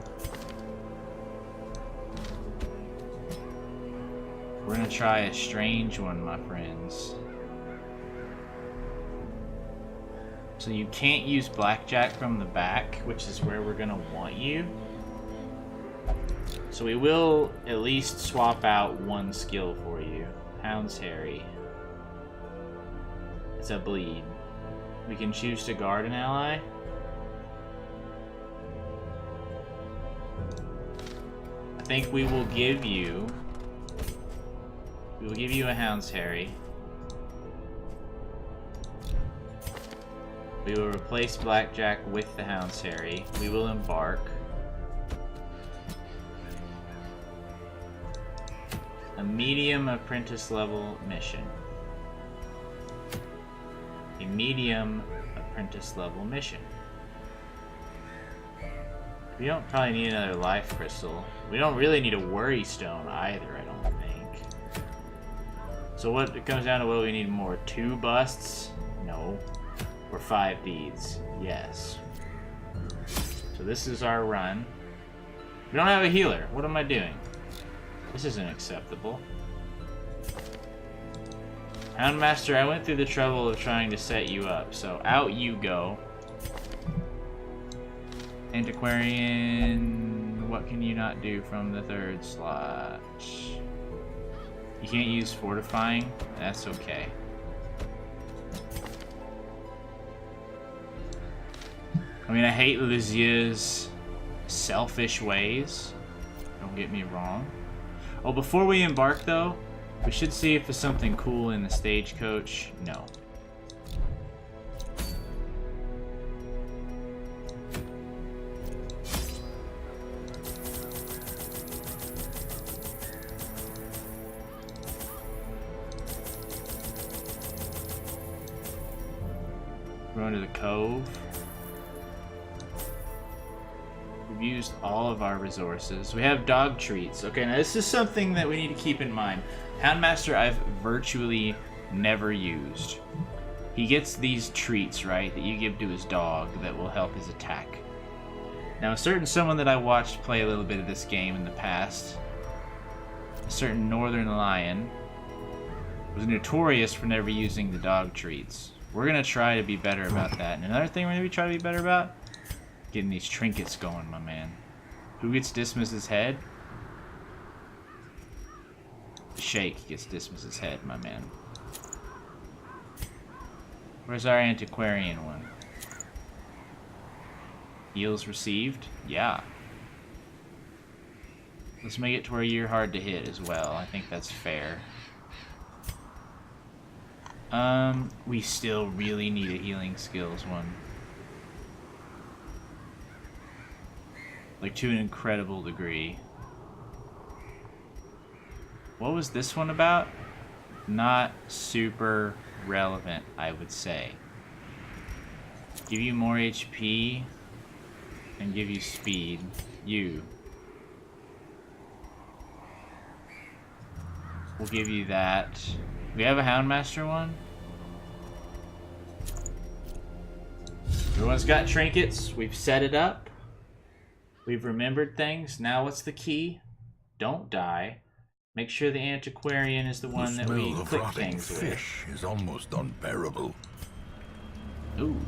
We're gonna try a strange one, my friends. So you can't use blackjack from the back, which is where we're gonna want you. So we will at least swap out one skill for you. Hound's Harry. It's a bleed. We can choose to guard an ally. I think we will give you a Hound's Harry. We will replace Blackjack with the Hound's Harry. We will embark. A medium apprentice level mission. A medium apprentice level mission. We don't probably need another life crystal. We don't really need a worry stone either, I don't think. So what it comes down to, what do we need more? 2 busts? No. Or 5 beads? Yes. So this is our run. We don't have a healer. What am I doing? This isn't acceptable. Houndmaster, I went through the trouble of trying to set you up, so out you go. Antiquarian, what can you not do from the 3rd slot? You can't use fortifying? That's okay. I mean, I hate Lizier's selfish ways. Don't get me wrong. Oh, before we embark, though, we should see if there's something cool in the stagecoach. No. We're going to the cove. We've used all of our resources. We have dog treats. Okay, now this is something that we need to keep in mind. Houndmaster I've virtually never used. He gets these treats, right, that you give to his dog that will help his attack. Now, a certain someone that I watched play a little bit of this game in the past, a certain Northern Lion, was notorious for never using the dog treats. We're going to try to be better about that. And another thing we're going to try to be better about? Getting these trinkets going, my man. Who gets Dismas's head? Shake gets Dismas's head, my man. Where's our antiquarian one? Heals received? Yeah. Let's make it to where you're hard to hit as well. I think that's fair. We still really need a healing skills one. Like, to an incredible degree. What was this one about? Not super relevant, I would say. Give you more HP and give you speed. You. We'll give you that. We have a Houndmaster one? Everyone's got trinkets. We've set it up. We've remembered things. Now what's the key? Don't die. Make sure the antiquarian is the one that we click things with. The smell of rotting fish is almost unbearable. Ooh.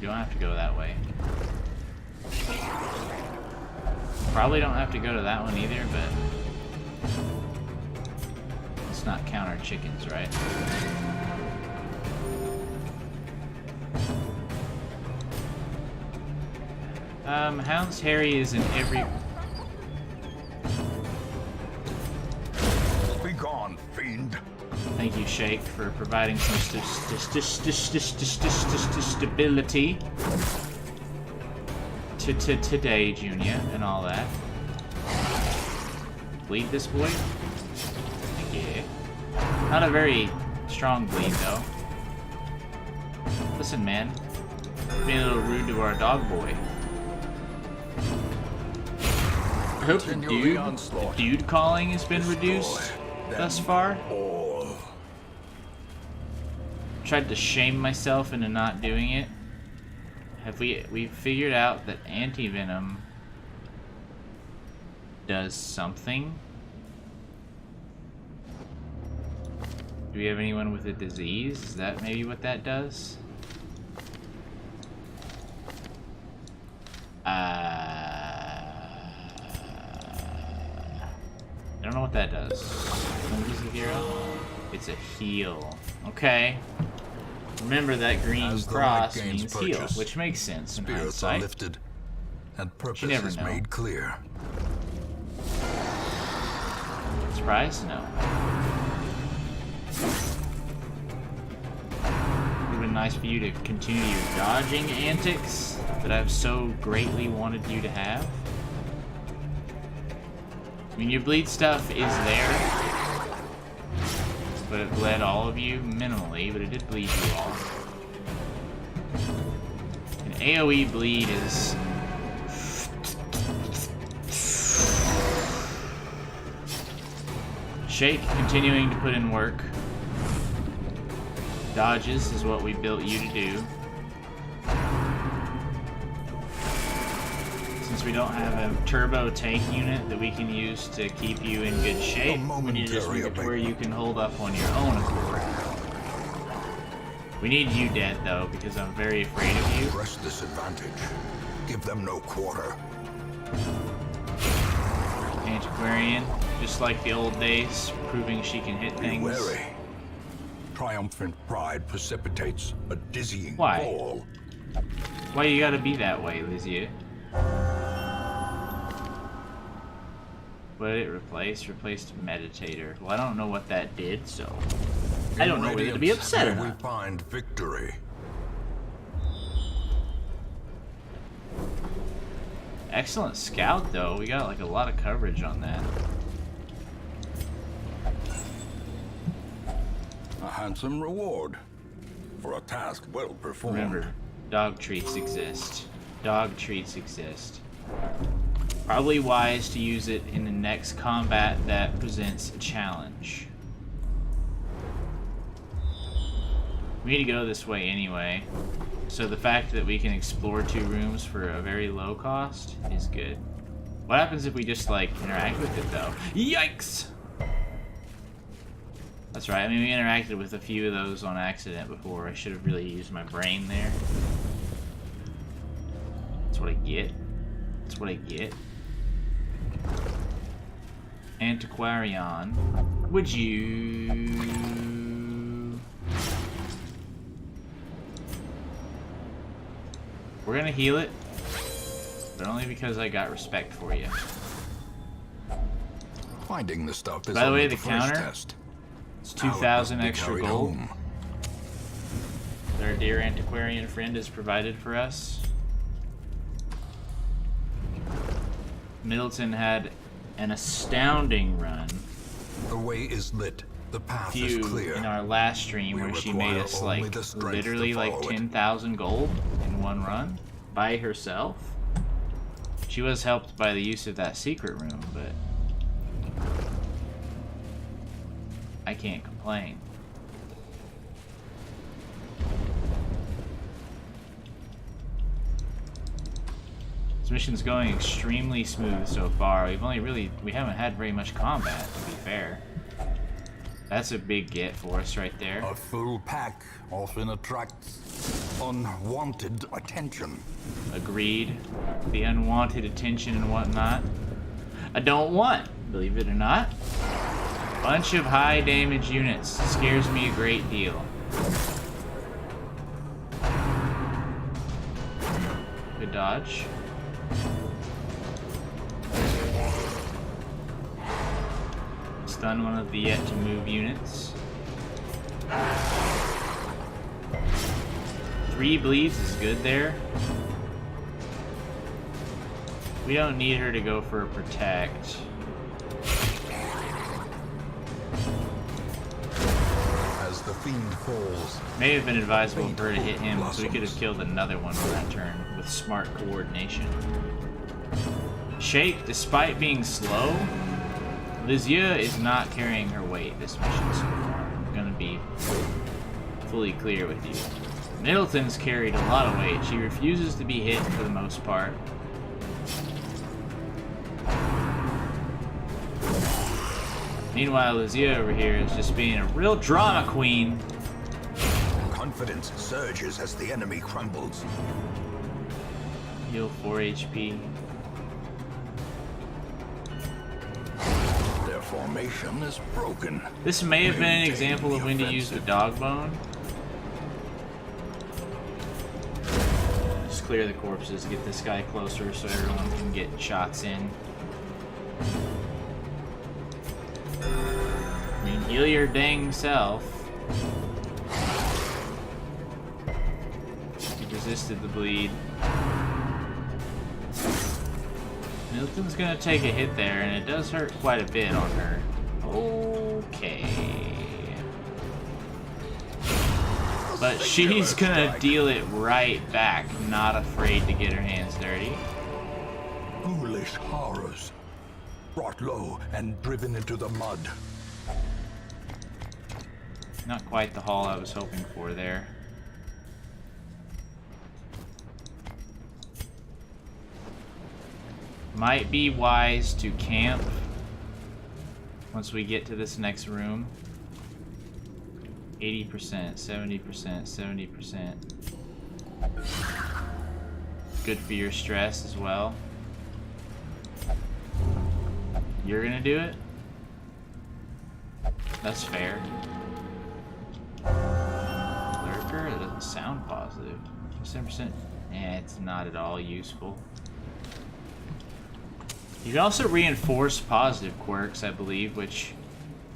You don't have to go that way. Probably don't have to go to that one either, but let's not count our chickens, right? Hound's Harry is in every... Be gone, fiend. Thank you, Shake, for providing some stability to today, Junior, and all that. Bleed this boy? Thank you. Not a very strong bleed, though. Listen, man. Being a little rude to our dog boy. I hope the dude calling has been reduced thus far. Tried to shame myself into not doing it. Have we figured out that anti-venom does something? Do we have anyone with a disease? Is that maybe what that does? I don't know what that does. What is it, hero? It's a heal. Okay. Remember that green cross means heal, which makes sense in Spirits are hindsight. lifted, and purpose never is know. made clear. Surprise? No. It would have been nice for you to continue your dodging antics that I've so greatly wanted you to have. I mean, your bleed stuff is there, but it bled all of you minimally, but it did bleed you all. And AoE bleed is... Shake continuing to put in work. Dodges is what we built you to do. Since we don't have a turbo tank unit that we can use to keep you in good shape, we need to just make it to where you can hold up on your own accord. We need you dead though, because I'm very afraid of you. Press this advantage. Give them no quarter. Antiquarian, just like the old days, proving she can hit Be things. wary. Triumphant pride precipitates a dizzying Why? fall. Why you gotta be that way, Lizzie? What did it replace? Replaced Meditator. Well, I don't know what that did, so I don't know whether to be upset or Where we not. find victory. Excellent scout, though. We got like a lot of coverage on that. A handsome reward for a task well performed. Remember, dog treats exist. Dog treats exist. Probably wise to use it in the next combat that presents a challenge. We need to go this way anyway, so the fact that we can explore 2 rooms for a very low cost is good. What happens if we just like interact with it though? Yikes! That's right, I mean we interacted with a few of those on accident before. I should have really used my brain there. That's what I get. That's what I get. Antiquarian, would you... We're gonna heal it, but only because I got respect for you. Finding the stuff is By the only way, the first counter, test. it's Now it 2,000 must be extra carried gold home. that our dear antiquarian friend has provided for us. Middleton had an astounding run. The way is lit. The path is Few clear. in our last stream We where she made require us only like the strength literally to like follow it. 10,000 gold in one run by herself. She was helped by the use of that secret room, but I can't complain. This mission's going extremely smooth so far. We haven't had very much combat, to be fair. That's a big get for us right there. A full pack often attracts unwanted attention. Agreed. The unwanted attention and whatnot. I don't want, believe it or not. Bunch of high damage units. Scares me a great deal. Good dodge. Stun one of the yet to move units. 3 bleeds is good there. We don't need her to go for a protect. As the fiend falls, May have been advisable for her to hit him, so we could have killed another one on that turn with smart coordination. Shake, despite being slow, Lizia is not carrying her weight this mission so far. I'm gonna be fully clear with you. Middleton's carried a lot of weight. She refuses to be hit for the most part. Meanwhile, Lizia over here is just being a real drama queen. confidence surges as the enemy crumbles. Heal 4 HP. Their formation is broken. This may have been an example of when to use the dog bone. Just clear the corpses, get this guy closer so everyone can get shots in. I mean, heal your dang self. He resisted the bleed. Milton's gonna take a hit there, and it does hurt quite a bit on her. Okay. But she's gonna deal it right back, not afraid to get her hands dirty. Ghoulish horrors, brought low and driven into the mud. Not quite the haul I was hoping for there. Might be wise to camp once we get to this next room. 80%, 70%, 70%. Good for your stress as well. You're gonna do it? That's fair. Lurker? That doesn't sound positive. 7%? Eh, it's not at all useful. You can also reinforce positive quirks, I believe, which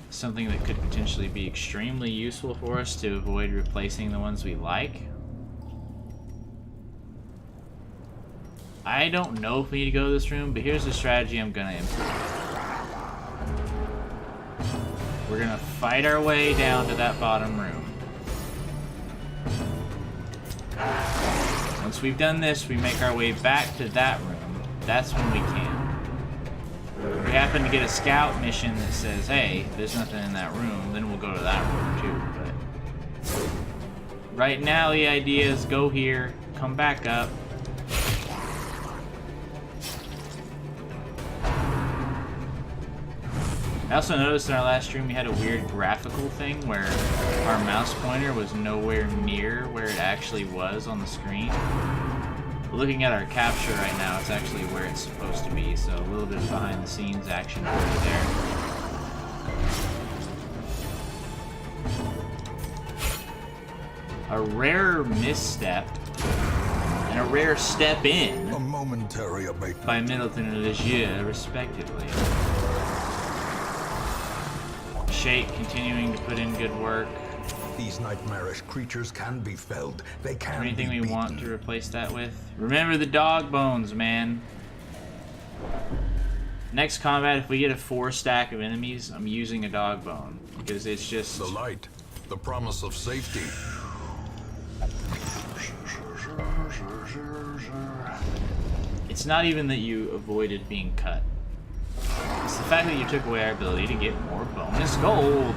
is something that could potentially be extremely useful for us to avoid replacing the ones we like. I don't know if we need to go to this room, but here's the strategy I'm gonna implement. We're gonna fight our way down to that bottom room. Once we've done this, we make our way back to that room. That's when we camp. If we happen to get a scout mission that says, hey, there's nothing in that room, then we'll go to that room too. But right now the idea is go here, come back up. I also noticed in our last stream we had a weird graphical thing where our mouse pointer was nowhere near where it actually was on the screen. Looking at our capture right now, it's actually where it's supposed to be, so a little bit of behind the scenes action for you there. A rare misstep and a rare step in A momentary abatement. by Middleton and Legier, respectively. Shake continuing to put in good work. These nightmarish creatures can be felled. They can Anything be we beaten. want to replace that with? Remember the dog bones, man. Next combat, if we get a 4 stack of enemies, I'm using a dog bone. Because it's just... The light, the promise of safety. It's not even that you avoided being cut. It's the fact that you took away our ability to get more bonus gold.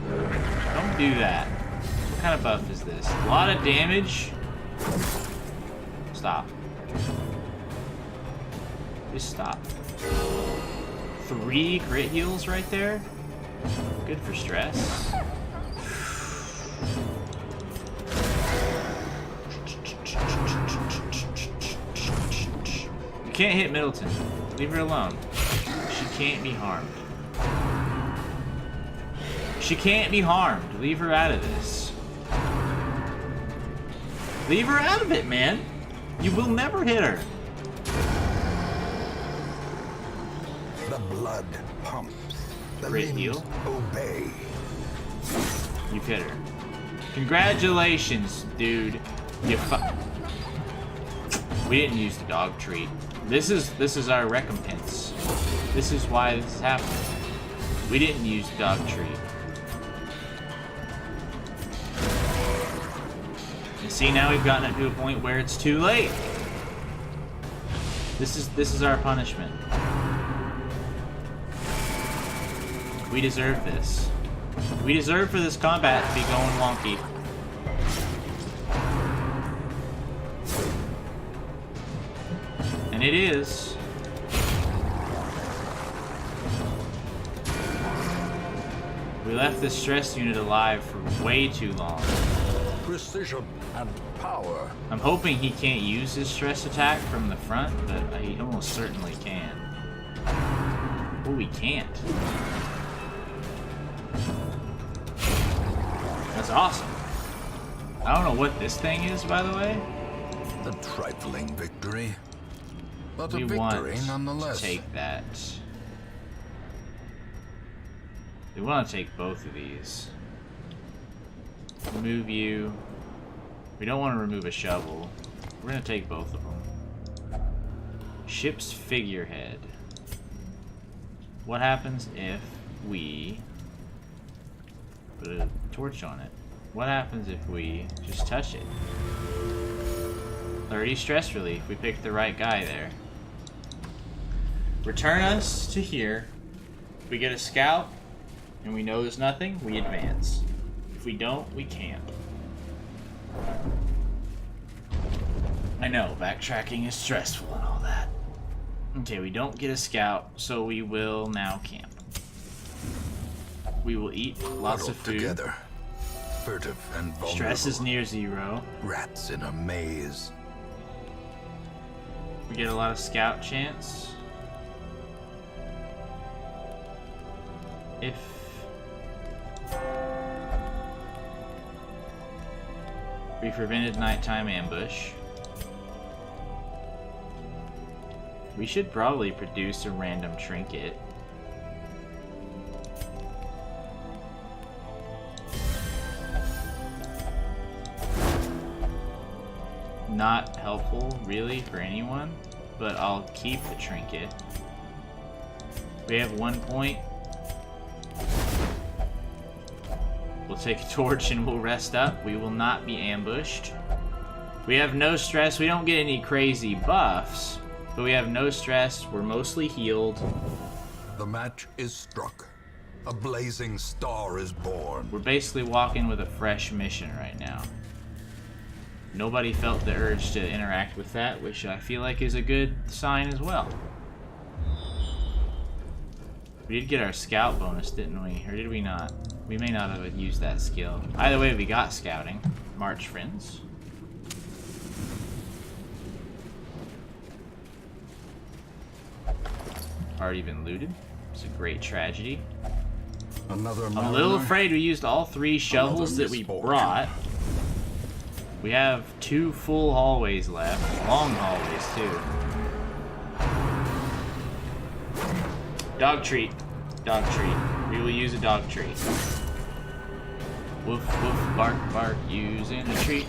Don't do that. What kind of buff is this? A lot of damage? Stop. Just stop. 3 crit heals right there? Good for stress. can't hit Middleton. Leave her alone. She can't be harmed. She can't be harmed. Leave her out of this. Leave her out of it, man. You will never hit her. The blood pumps. The Great limbs heal. obey. You've hit her. Congratulations, dude. You We didn't use the dog treat. This is our recompense. This is why this is happening. We didn't use the dog treat. And see, now we've gotten it to a point where it's too late. This is our punishment. We deserve this. We deserve for this combat to be going wonky. And it is. We left the stress unit alive for way too long. Precision and power. I'm hoping he can't use his stress attack from the front, but he almost certainly can. Oh, he can't. That's awesome. I don't know what this thing is, by the way. A trifling victory, but We a want victory nonetheless. to take that. We want to take both of these. Remove you. We don't want to remove a shovel. We're going to take both of them. Ship's figurehead. What happens if we put a torch on it? What happens if we just touch it? 30 stress relief. We picked the right guy there. Return us to here. If we get a scout and we know there's nothing, we advance. If we don't, we camp. I know, backtracking is stressful and all that. Okay, we don't get a scout, so we will now camp. We will eat lots of food. Together, furtive and vulnerable. Stress is near 0. Rats in a maze. We get a lot of scout chance. If we prevented nighttime ambush, we should probably produce a random trinket. Not helpful, really, for anyone, but I'll keep the trinket. We have 1 point. We'll take a torch and we'll rest up. We will not be ambushed. We have no stress. We don't get any crazy buffs, but we have no stress. We're mostly healed. The match is struck. A blazing star is born. We're basically walking with a fresh mission right now. Nobody felt the urge to interact with that, which I feel like is a good sign as well. We did get our scout bonus, didn't we? Or did we not? We may not have used that skill. Either way, we got scouting. March, friends. Already been looted. It's a great tragedy. Another I'm a little afraid we used all 3 shovels that we brought. We have 2 full hallways left. Long hallways, too. Dog treat. Dog treat. We will use a dog treat. Woof, woof, bark, bark. Using a treat.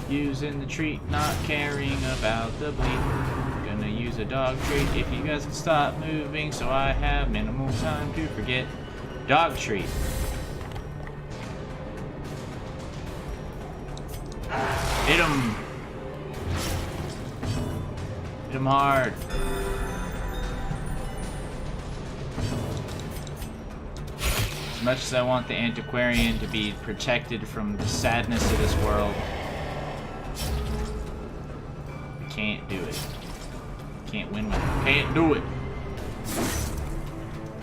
Using the treat. Not caring about the bleed. Gonna use a dog treat if you guys can stop moving so I have minimal time to forget. Dog treat. Hit him! Hit him hard. As much as I want the antiquarian to be protected from the sadness of this world, I can't do it. Can't win with it. Can't do it.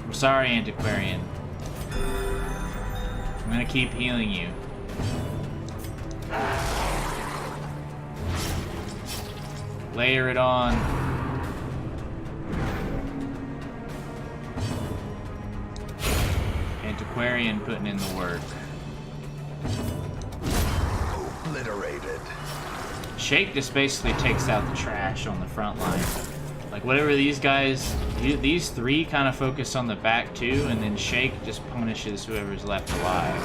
I'm sorry, antiquarian. I'm gonna keep healing you. Layer it on. Antiquarian putting in the work. Obliterated. Shake just basically takes out the trash on the front line. Like whatever these guys, these three kind of focus on the back too, and then Shake just punishes whoever's left alive.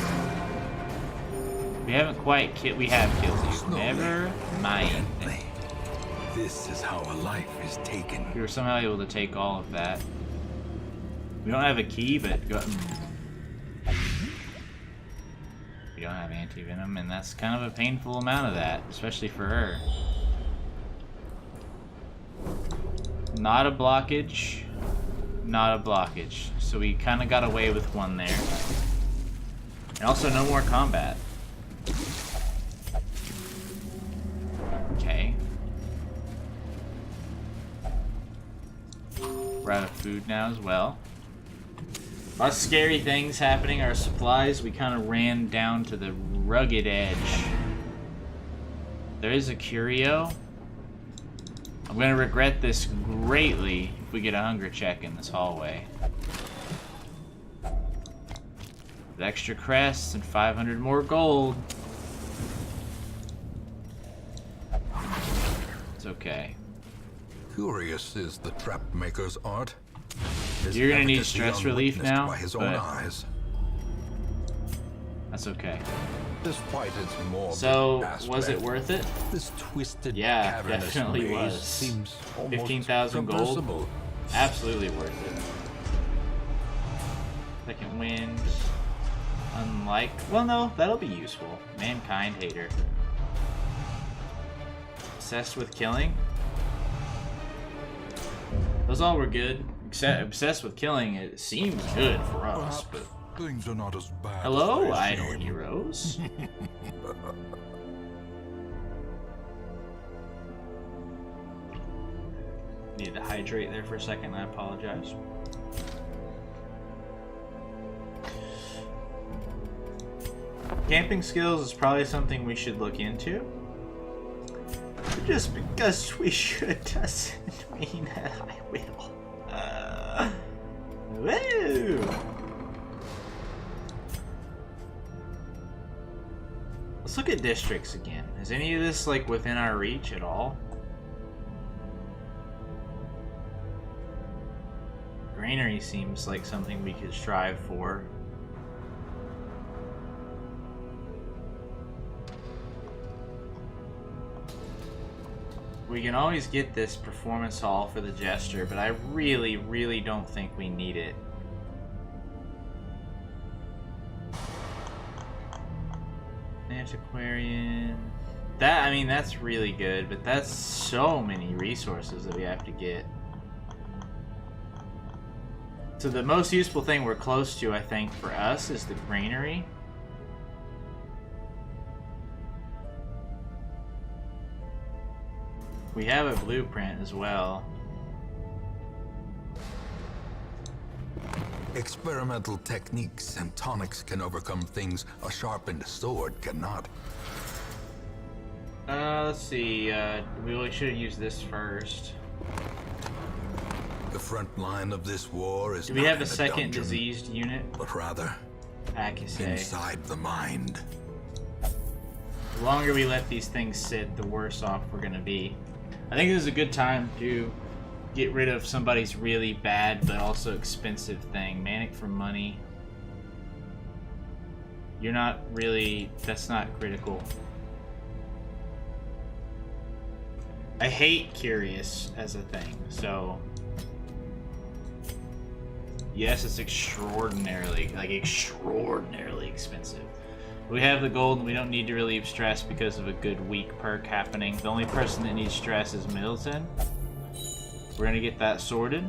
We haven't quite killed. We have killed you. Never mind. This is how a life is taken. We were somehow able to take all of that. We don't have a key, but go. We don't have anti-venom, and that's kind of a painful amount of that, especially for her. Not a blockage. Not a blockage. So we kind of got away with one there. And also no more combat. Okay. We're out of food now as well. Lots of scary things happening. Our supplies, we kind of ran down to the rugged edge. There is a curio. I'm going to regret this greatly if we get a hunger check in this hallway. With extra crests and 500 more gold. It's okay. Curious is the trap maker's art. His You're gonna need efficacy stress relief unwitnessed now, by his own but eyes. That's okay. Despite its morbid So, aspect, was it worth it? this twisted, Yeah, cavernous definitely maze was. seems almost 15,000 gold. traversable. Absolutely worth it. Second wind. Unlike... Well, no, that'll be useful. Mankind hater. Obsessed with killing. Those all were good. Obsessed with killing, it seems good for us, but... Things are not as bad. Hello, as idle seem. heroes. Needed to hydrate there for a second, I apologize. Camping skills is probably something we should look into. But just because we should doesn't mean that I will. Woo! Let's look at districts again. Is any of this like within our reach at all? Granary seems like something we could strive for. We can always get this performance hall for the Jester, but I really, really don't think we need it. Antiquarian. That, I mean, that's really good, but that's so many resources that we have to get. So the most useful thing we're close to, I think, for us is the granary. We have a blueprint as well. Experimental techniques and tonics can overcome things a sharpened sword cannot. Let's see. We really should have used this first. The front line of this war is Do we not have a in second dungeon, diseased unit? but rather Accuracy. inside the mind. The longer we let these things sit, the worse off we're gonna be. I think this is a good time to get rid of somebody's really bad but also expensive thing. Manic for money. You're not really... That's not critical. I hate curious as a thing, so... Yes, it's extraordinarily expensive. We have the gold and we don't need to really stress because of a good weak perk happening. The only person that needs stress is Middleton. We're gonna get that sorted.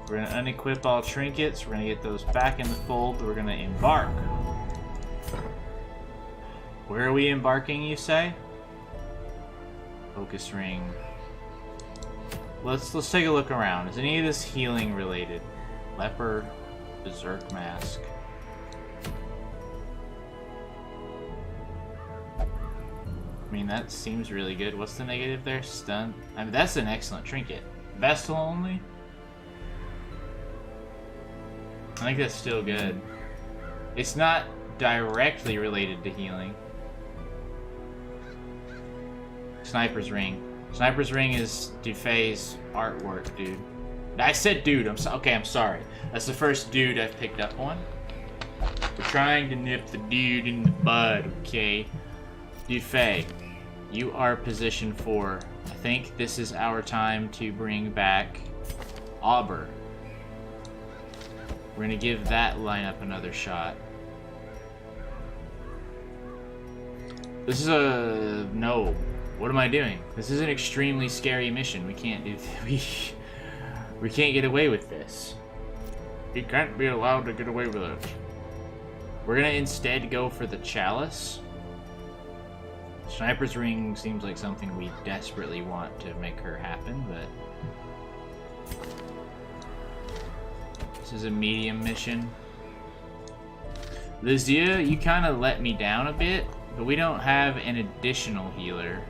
We're gonna unequip all trinkets. We're gonna get those back in the fold. We're gonna embark. Where are we embarking, you say? Focus ring. Let's take a look around. Is any of this healing related? Leper, Berserk Mask. I mean, that seems really good. What's the negative there? Stun. I mean, that's an excellent trinket. Vestal only? I think that's still good. It's not directly related to healing. Sniper's Ring. Sniper's Ring is Dufay's artwork, dude. I said dude, okay, I'm sorry. That's the first dude I've picked up on. We're trying to nip the dude in the bud, okay? Dufay, you are position 4. I think this is our time to bring back Auber. We're gonna give that lineup another shot. This is a... no. What am I doing? This is an extremely scary mission. We can't do... we can't get away with this. We can't be allowed to get away with it. We're gonna instead go for the Chalice. Sniper's Ring seems like something we desperately want to make her happen, but... this is a medium mission. Lizia, you kind of let me down a bit, but we don't have an additional healer.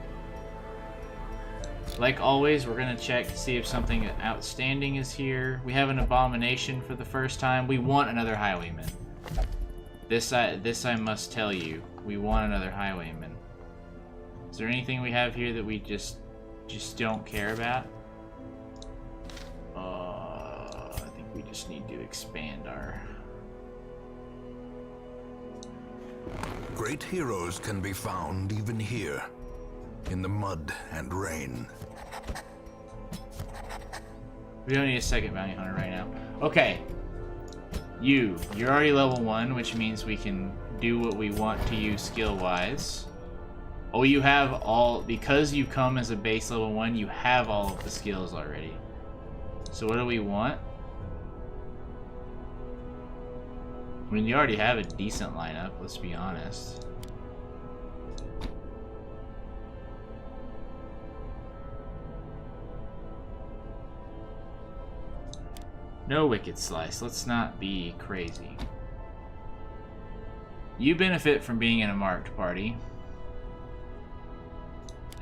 Like always, we're gonna check to see if something outstanding is here. We have an Abomination for the first time. We want another Highwayman. This I must tell you. We want another Highwayman. Is there anything we have here that we just don't care about? I think we just need to expand our... Great heroes can be found even here, in the mud and rain. We don't need a second bounty hunter right now. Okay. You're already level 1, which means we can do what we want to you skill-wise. Oh, you have all... because you come as a base level 1, you have all of the skills already. So what do we want? I mean, you already have a decent lineup, let's be honest. No Wicked Slice, let's not be crazy. You benefit from being in a marked party.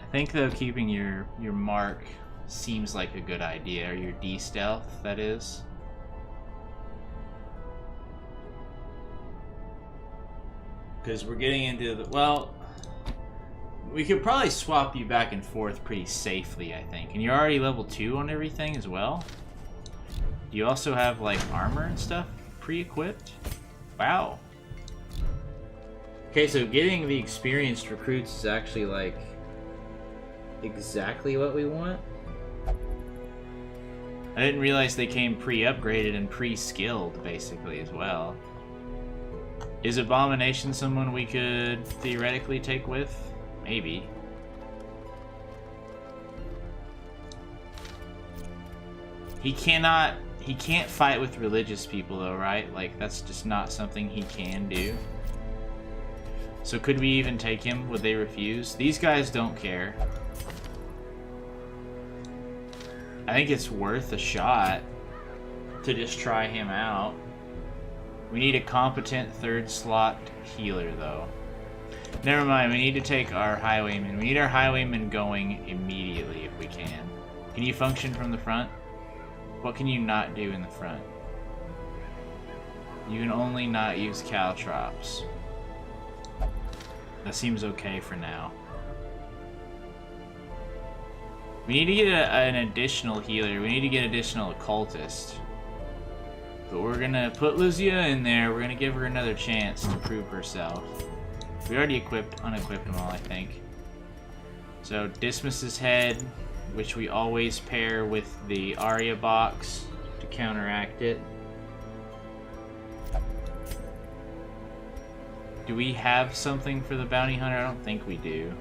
I think, though, keeping your mark seems like a good idea, or your D-stealth, that is. Because we're getting into the... well, we could probably swap you back and forth pretty safely, I think. And you're already level 2 on everything as well? Do you also have, like, armor and stuff pre-equipped? Wow. Okay, so getting the experienced recruits is actually, like, exactly what we want. I didn't realize they came pre-upgraded and pre-skilled, basically, as well. Is Abomination someone we could theoretically take with? Maybe. He can't fight with religious people, though, right? Like, that's just not something he can do. So could we even take him? Would they refuse? These guys don't care. I think it's worth a shot to just try him out. We need a competent third slot healer, though. Never mind, we need to take our Highwayman. We need our Highwayman going immediately if we can. Can you function from the front? What can you not do in the front? You can only not use caltrops. That seems okay for now. We need to get an additional healer. We need to get additional occultist. But we're gonna put Luzia in there. We're gonna give her another chance to prove herself. We already unequipped them all, I think. So Dismas's head, which we always pair with the Arya box to counteract it. Do we have something for the bounty hunter? I don't think we do.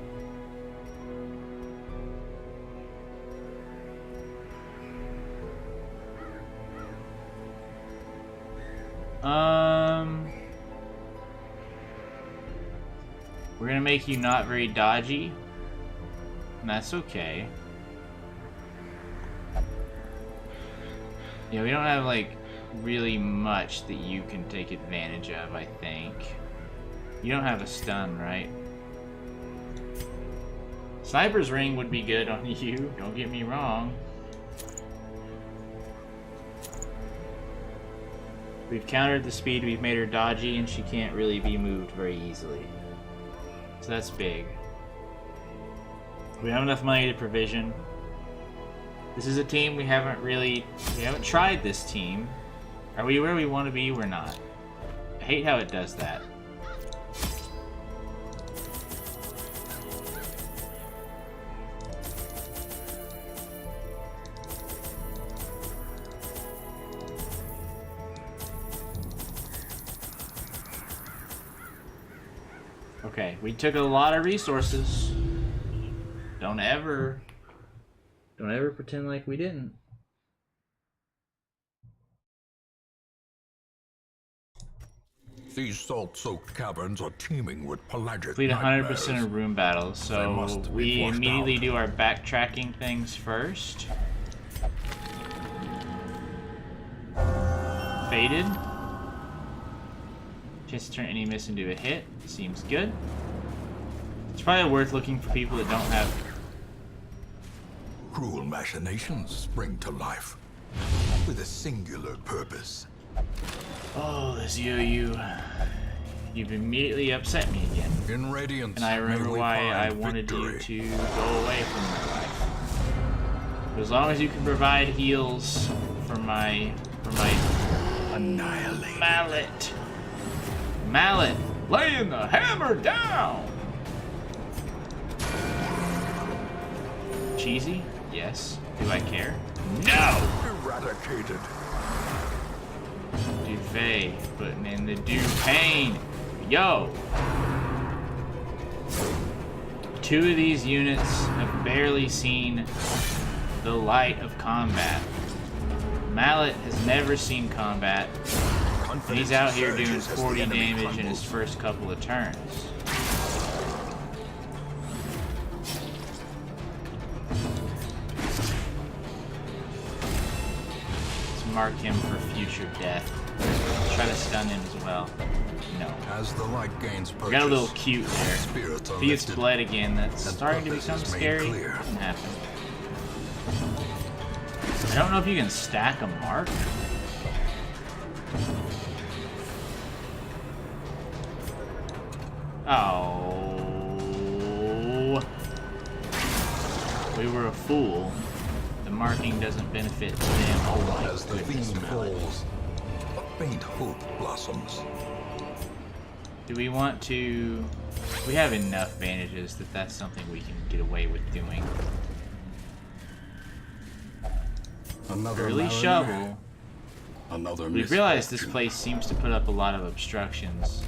We're gonna make you not very dodgy. And that's okay. Yeah, we don't have, like, really much that you can take advantage of, I think. You don't have a stun, right? Sniper's Ring would be good on you, don't get me wrong. We've countered the speed, we've made her dodgy, and she can't really be moved very easily. So that's big. We have enough money to provision. This is a team we haven't tried this team. Are we where we want to be? We're not. I hate how it does that. Okay, we took a lot of resources. Don't ever pretend like we didn't. These salt-soaked caverns are teeming with pelagic Complete 100% nightmares. of room battles, so we immediately do our backtracking things first. Faded. Chance to turn any miss into a hit. Seems good. It's probably worth looking for people that don't have... Cruel machinations spring to life with a singular purpose. Oh, this you've immediately upset me again. In Radiance, And I remember why I wanted victory. you to go away from my life. But as long as you can provide heals for my Annihilate. mallet, laying the hammer down. Cheesy? Yes. Do I care? No! Eradicated. Duvet, putting in the Dupain. Yo! 2 of these units have barely seen the light of combat. Mallet has never seen combat. And he's out here doing 40 damage in his first couple of turns. Let's mark him for future death. Try to stun him as well. No. As the light gains purchase, We got a little cute there. spirits are If he gets lifted. bled again, that's and starting to purpose become is made scary. clear. Doesn't happen. I don't know if you can stack a mark. Oh. We were a fool. The marking doesn't benefit them. Oh my As the goodness, fiend Mallet. falls, a faint hope blossoms. Do we want to... We have enough bandages that that's something we can get away with doing. Another Early mariner, shovel. Another We've realized this misfortune. place seems to put up a lot of obstructions.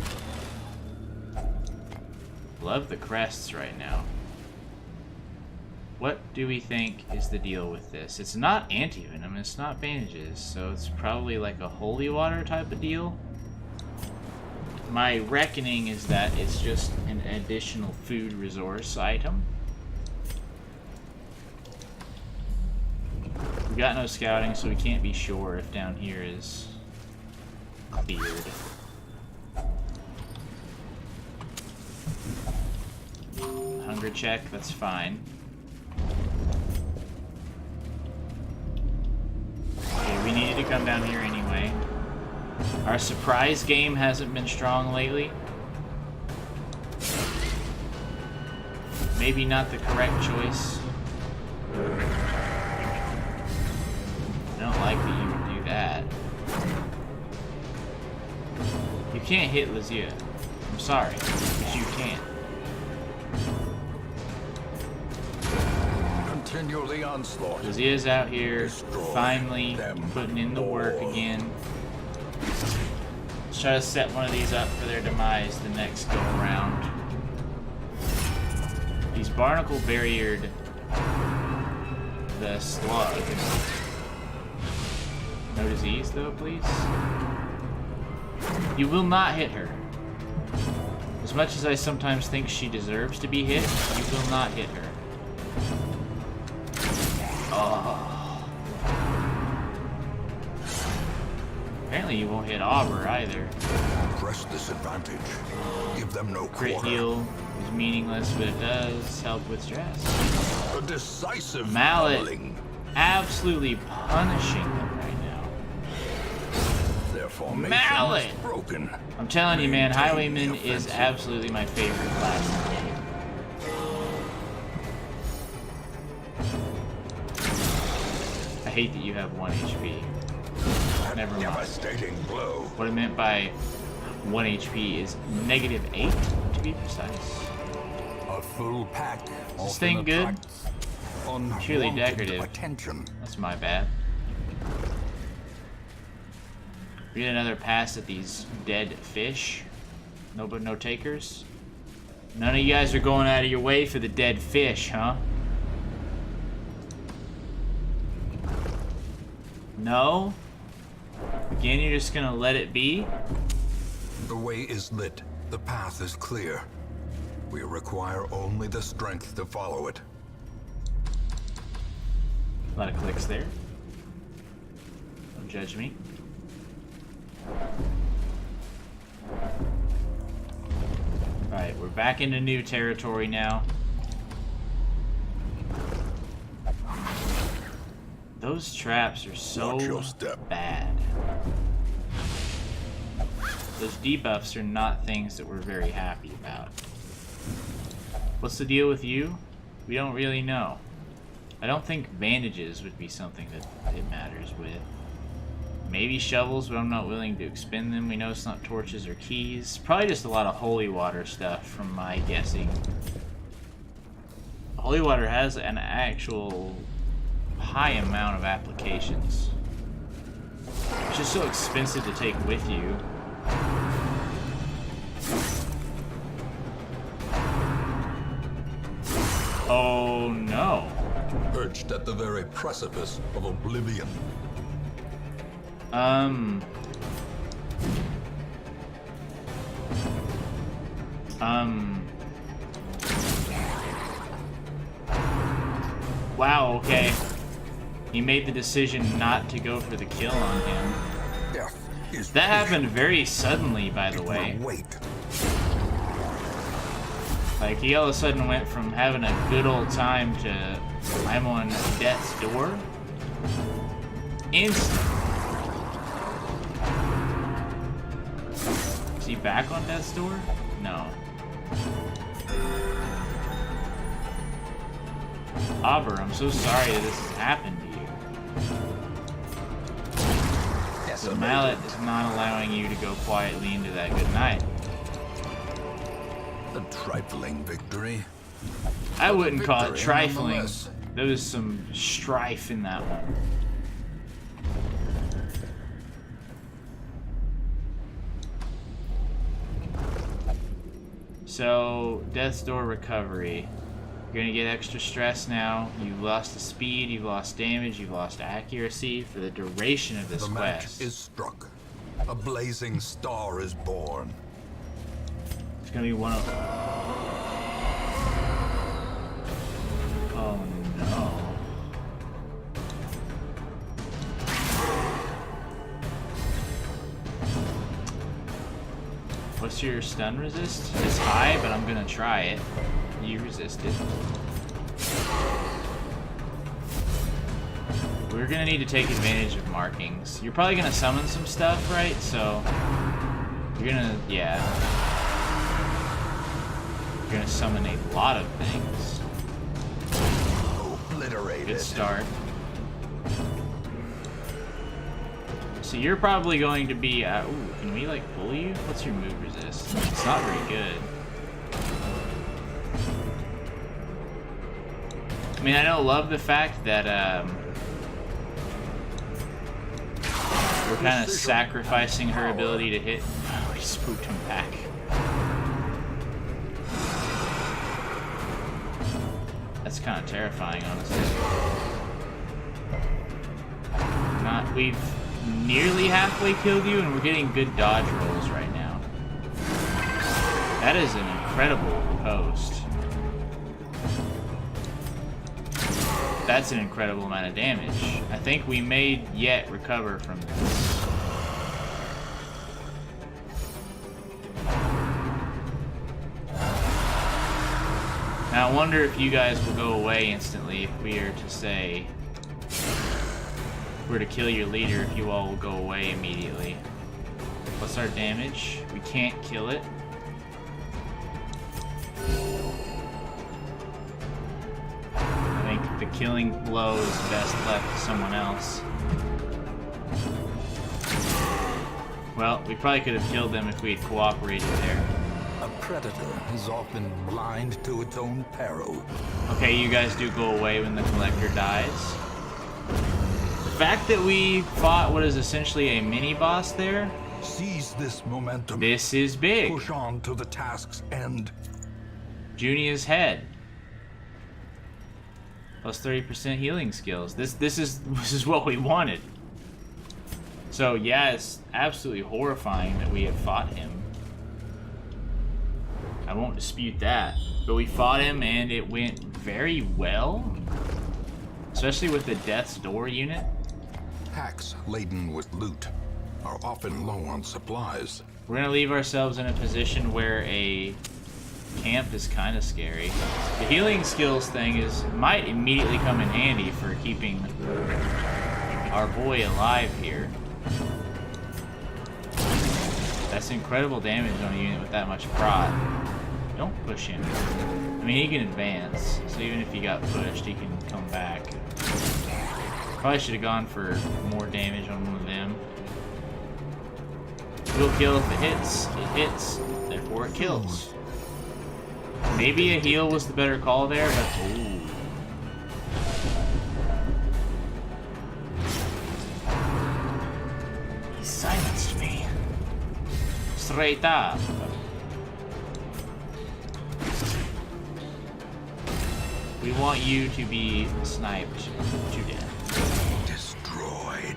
Love the crests right now. What do we think is the deal with this? It's not anti-venom, it's not bandages, so it's probably like a holy water type of deal. My reckoning is that it's just an additional food resource item. We got no scouting, so we can't be sure if down here is cleared. Hunger check, that's fine. Okay, we needed to come down here anyway. Our surprise game hasn't been strong lately. Maybe not the correct choice. I don't like that you would do that. You can't hit Lazia. I'm sorry, but you can't. Continue the onslaught. Lazia's out here Destroy finally them putting in the work all. again. Let's try to set one of these up for their demise the next go around. He's barnacle barriered the slug. No disease though, please. You will not hit her. As much as I sometimes think she deserves to be hit, you will not hit her. Oh. Apparently you won't hit Auber either. Press this advantage. Give them no Crit quarter. heal is meaningless, but it does help with stress. A decisive Mallet pummeling. absolutely punishing them right now. Their formation Mallet! is broken. I'm telling you, man, Maintain Highwayman the is offensive. absolutely my favorite class in the game. I hate that you have 1 HP. Never mind. Devastating blow. What I meant by 1 HP is -8, to be precise. A full pack. This thing good? Truly Unwanted decorative. attention. That's my bad. We get another pass at these dead fish. No takers. None of you guys are going out of your way for the dead fish, huh? No? Again, you're just gonna let it be? The way is lit. The path is clear. We require only the strength to follow it. A lot of clicks there. Don't judge me. Alright, we're back into new territory now. Those traps are so Watch your step. bad. Those debuffs are not things that we're very happy about. What's the deal with you? We don't really know. I don't think bandages would be something that it matters with. Maybe shovels, but I'm not willing to expend them. We know it's not torches or keys. Probably just a lot of holy water stuff from my guessing. Holy water has an actual high amount of applications. It's just so expensive to take with you. Oh no. Perched at the very precipice of oblivion. Wow, okay. He made the decision not to go for the kill on him. Death is That happened patient. very suddenly, by the It way. will wait. Like, he all of a sudden went from having a good old time to I'm on death's door. Instant. Is he back on death's door? No. Aber, I'm so sorry that this has happened to you. The mallet is not allowing you to go quietly into that good night. A trifling victory. I wouldn't call it Victory, trifling. nonetheless. There was some strife in that one. So, Death's Door recovery. You're gonna get extra stress now. You've lost the speed, you've lost damage, you've lost accuracy for the duration of this The match quest. is struck. A blazing star is born. It's gonna be one of. Oh no. What's your stun resist? It's high, but I'm gonna try it. You resisted. We're gonna need to take advantage of markings. You're probably gonna summon some stuff, right? So you're gonna, yeah. You're gonna summon a lot of things. Obliterated. Good start. So you're probably going to be, ooh, can we like pull you? What's your move resist? It's not very good. I mean, I don't love the fact that, we're kind of sacrificing her ability to hit. Oh, we spooked him back. That's kind of terrifying, honestly. We've nearly halfway killed you, and we're getting good dodge rolls right now. That is an incredible post. That's an incredible amount of damage. I think we may yet recover from this. Now I wonder if you guys will go away instantly if we are to say, if we're to kill your leader, if you all will go away immediately. What's our damage? We can't kill it. I think the killing blow is best left to someone else. Well, we probably could have killed them if we had cooperated there. A predator is often blind to its own peril. Okay, you guys do go away when the collector dies. The fact that we fought what is essentially a mini-boss there, Seize this momentum. this is big. Push on to the task's end. Junia's head. Plus 30% healing skills. This is what we wanted. So yeah, it's absolutely horrifying that we have fought him. I won't dispute that. But we fought him and it went very well. Especially with the Death's Door unit. Packs laden with loot are often low on supplies. We're gonna leave ourselves in a position where a camp is kind of scary. The healing skills thing might immediately come in handy for keeping our boy alive here. That's incredible damage on a unit with that much prot. Don't push him. I mean, he can advance, so even if he got pushed, he can come back. Probably should have gone for more damage on one of them. Will kill if it hits. It hits, therefore it kills. Maybe a heal was the better call there, but ooh. He silenced me. Straight up. We want you to be sniped to death. Destroyed.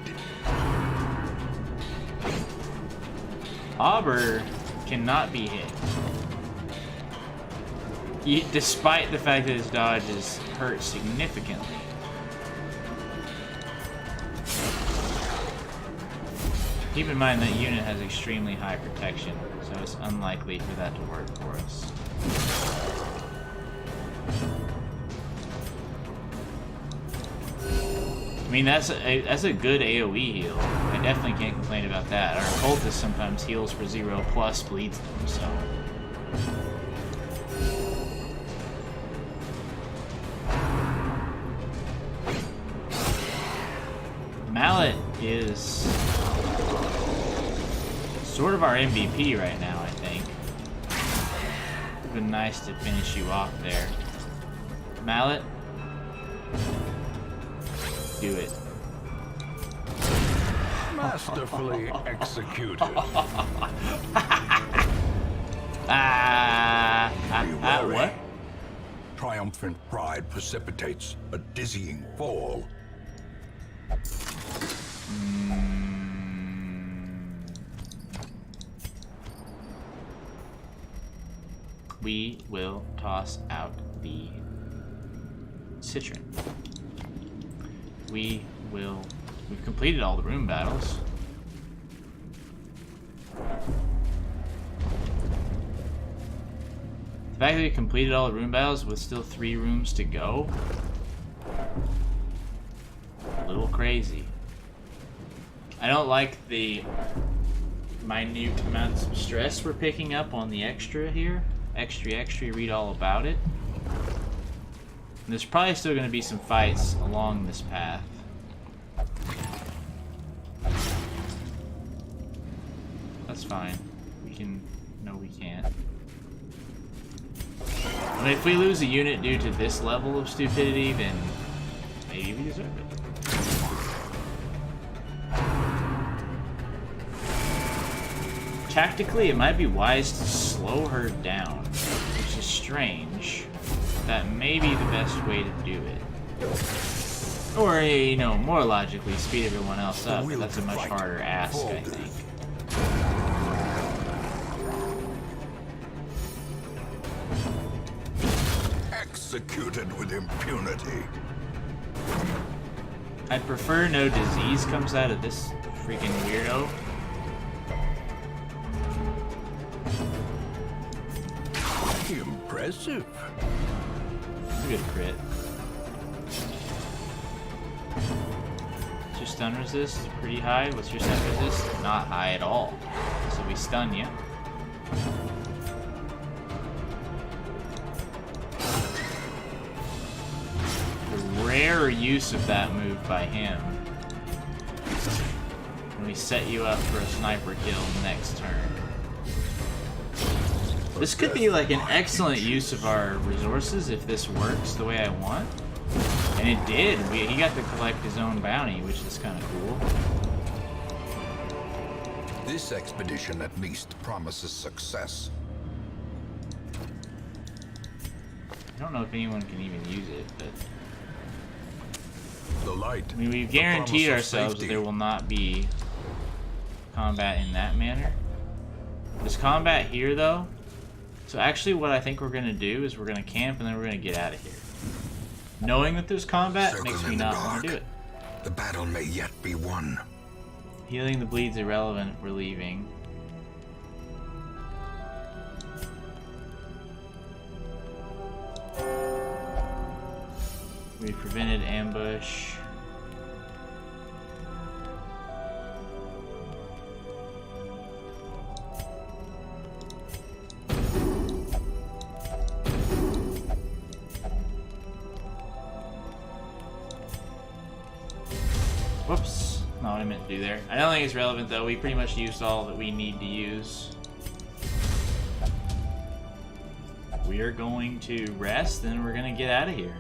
Auber cannot be hit. Despite the fact that his dodge is hurt significantly. Keep in mind that unit has extremely high protection, so it's unlikely for that to work for us. I mean, that's a good AoE heal. I definitely can't complain about that. Our cultist sometimes heals for 0 plus bleeds them, so. Mallet is sort of our MVP right now, I think. It would have been nice to finish you off there. Mallet. Do it. Masterfully executed. What? Triumphant pride precipitates a dizzying fall. We will toss out the citron. We've completed all the room battles. The fact that we completed all the room battles with still 3 rooms to go, a little crazy. I don't like the minute amounts of stress we're picking up on the extra here. Extra, read all about it. And there's probably still going to be some fights along this path. That's fine. We can... No, we can't. But if we lose a unit due to this level of stupidity, then maybe we deserve it. Tactically, it might be wise to slow her down, which is strange. That may be the best way to do it. Or, you know, more logically, speed everyone else up, but that's a much harder ask, I think. Executed with impunity. I'd prefer no disease comes out of this freaking weirdo. Impressive. That's a good crit. What's your stun resist? Pretty high. What's your stun resist? Not high at all. So we stun you. A rare use of that move by him. And we set you up for a sniper kill next turn. This could be like an excellent use of our resources if this works the way I want. And it did. He got to collect his own bounty, which is kind of cool. This expedition at least promises success. I don't know if anyone can even use it, but... The light. I mean, we've guaranteed ourselves that there will not be combat in that manner. There's combat here, though. So actually what I think we're going to do is we're going to camp and then we're going to get out of here. Knowing that there's combat makes me not want to do it. The battle may yet be won. Healing the bleed's irrelevant if we're leaving. We prevented ambush. Whoops. Not what I meant to do there. I don't think it's relevant though. We pretty much used all that we need to use. We are going to rest, then we're going to get out of here.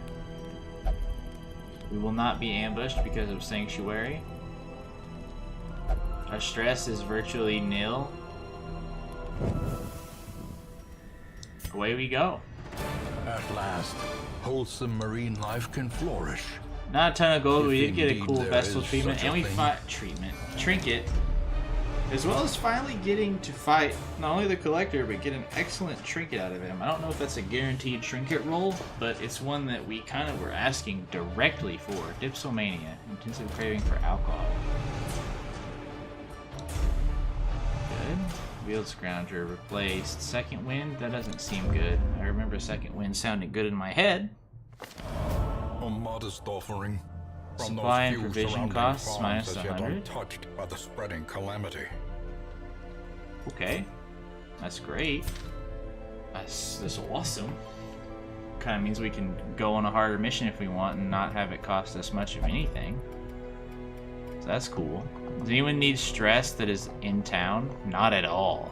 We will not be ambushed because of Sanctuary. Our stress is virtually nil. Away we go. At last, wholesome marine life can flourish. Not a ton of gold, If we did get a indeed cool there vessel is treatment, such a and we thing. fight trinket, as well as finally getting to fight not only the collector, but get an excellent trinket out of him. I don't know if that's a guaranteed trinket roll, but it's one that we kind of were asking directly for. Dipsomania, intensive craving for alcohol. Good. Wheeled Scrounger replaced. Second Wind, that doesn't seem good. I remember Second Wind sounding good in my head. A modest offering from Supply and those few provision surrounding costs farms minus as yet 100. untouched by the spreading calamity. Okay, that's great. That's awesome. Kind of means we can go on a harder mission if we want and not have it cost us much of anything. So that's cool. Does anyone need stress that is in town? Not at all.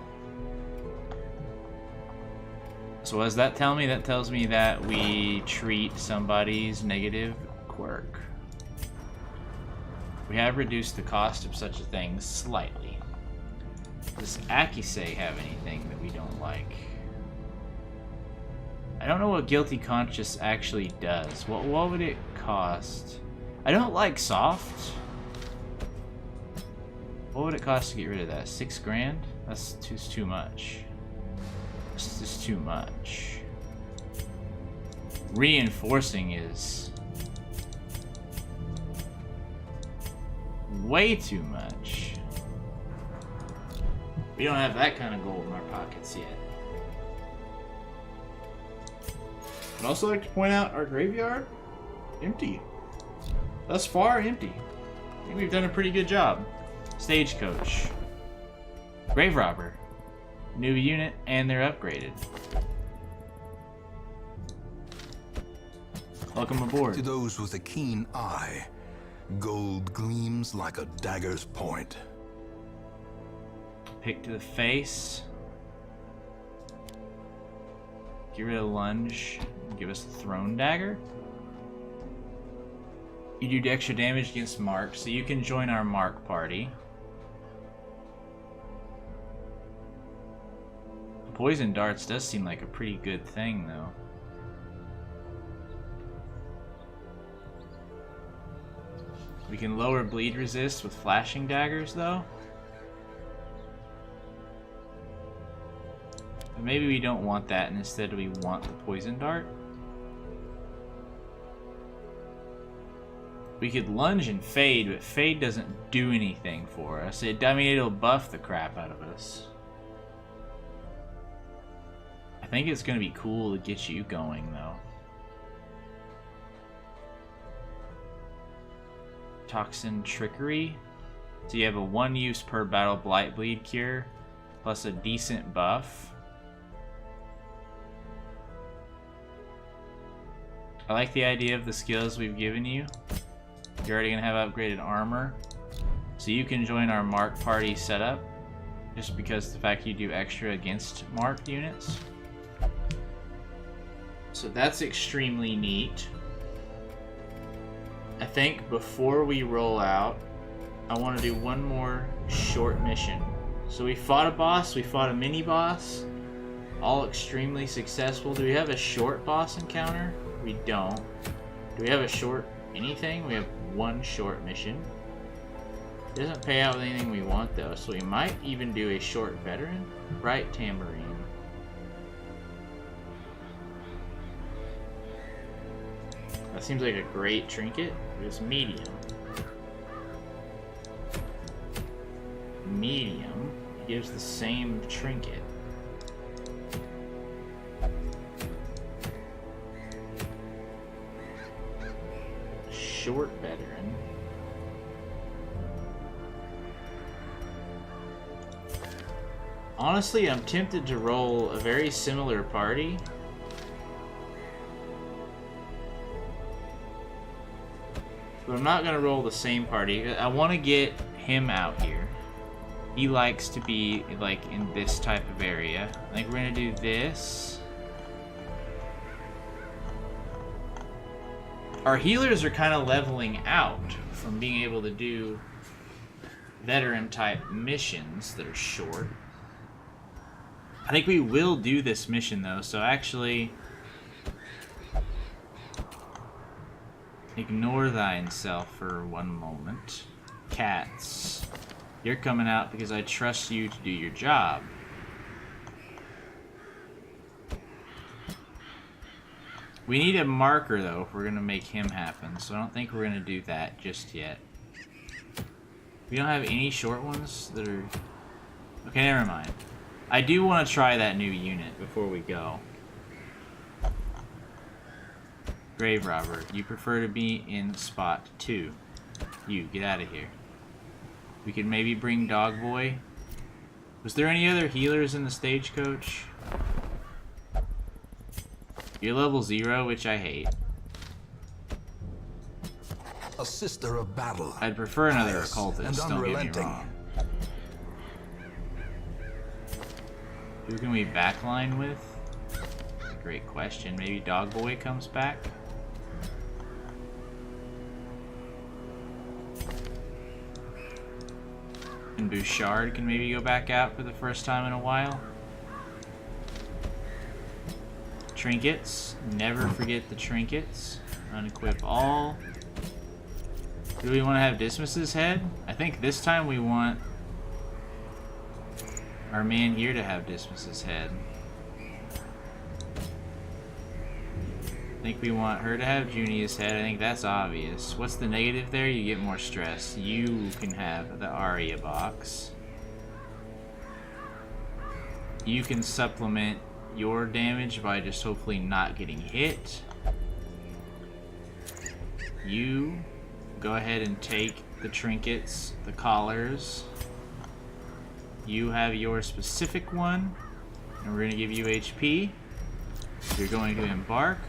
So what does that tell me? That tells me that we treat somebody's negative quirk. We have reduced the cost of such a thing slightly. Does Akise have anything that we don't like? I don't know what Guilty Conscience actually does. What would it cost? I don't like soft. What would it cost to get rid of that? 6 grand? That's too much. It's just too much. Reinforcing is way too much. We don't have that kind of gold in our pockets yet. I'd also like to point out our graveyard, empty. Thus far, empty. I think we've done a pretty good job. Stagecoach. Grave Robber. New unit, and they're upgraded. Welcome aboard. To those with a keen eye, gold gleams like a dagger's point. Pick to the face. Get rid of lunge. Give us the thrown dagger. You do extra damage against Mark, so you can join our Mark party. Poison darts does seem like a pretty good thing, though. We can lower bleed resist with flashing daggers, though. But maybe we don't want that, and instead we want the poison dart. We could lunge and fade, but fade doesn't do anything for us. I mean, it'll buff the crap out of us. I think it's going to be cool to get you going, though. Toxin Trickery. So you have a 1 use per battle blight bleed cure. plus a decent buff. I like the idea of the skills we've given you. You're already gonna have upgraded armor, so you can join our mark party setup just because the fact you do extra against marked units. So that's extremely neat. I think before we roll out, I want to do one more short mission. So we fought a boss, we fought a mini boss, all extremely successful. Do we have a short boss encounter? We don't. Do we have a short anything? We have one short mission. It doesn't pay out with anything we want though, so we might even do a short veteran. Right tambourine. That seems like a great trinket. It's medium. Medium gives the same trinket. Short veteran. Honestly, I'm tempted to roll a very similar party. But I'm not going to roll the same party. I want to get him out here. He likes to be like in this type of area. I think we're going to do this. Our healers are kind of leveling out from being able to do veteran type missions that are short. I think we will do this mission though, so actually ignore thyself for one moment. Cats, you're coming out because I trust you to do your job. We need a marker though if we're gonna make him happen, so I don't think we're gonna do that just yet. We don't have any short ones that are... Okay, never mind. I do want to try that new unit before we go. Grave Robber, you prefer to be in spot 2. You, get out of here. We could maybe bring Dog Boy. Was there any other healers in the stagecoach? You're level 0, which I hate. A sister of battle. I'd prefer another pious occultist, and don't get me unrelenting. wrong. Who can we backline with? Great question. Maybe Dog Boy comes back? And Bouchard can maybe go back out for the first time in a while. Trinkets. Never forget the trinkets. Unequip all. Do we want to have Dismas's head? I think this time we want our man here to have Dismas's head. I think we want her to have Junia's head. I think that's obvious. What's the negative there? You get more stress. You can have the Aria box. You can supplement your damage by just hopefully not getting hit. You go ahead and take the trinkets, the collars. You have your specific one, and we're going to give you HP. You're going to embark.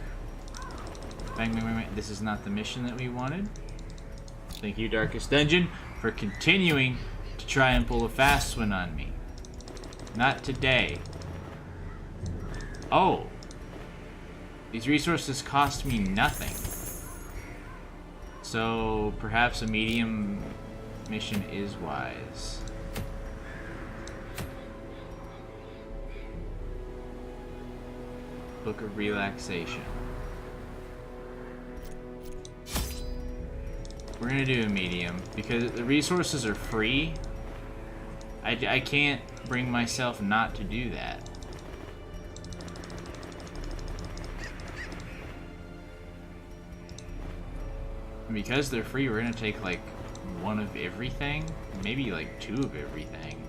Bang, bang, bang, bang. This is not the mission that we wanted. Thank you, Darkest Dungeon, for continuing to try and pull a fast one on me. Not today. Oh. These resources cost me nothing. So, perhaps a medium mission is wise. Book of Relaxation. We're gonna do a medium because the resources are free. I can't bring myself not to do that. And because they're free, we're gonna take like one of everything, maybe like 2 of everything,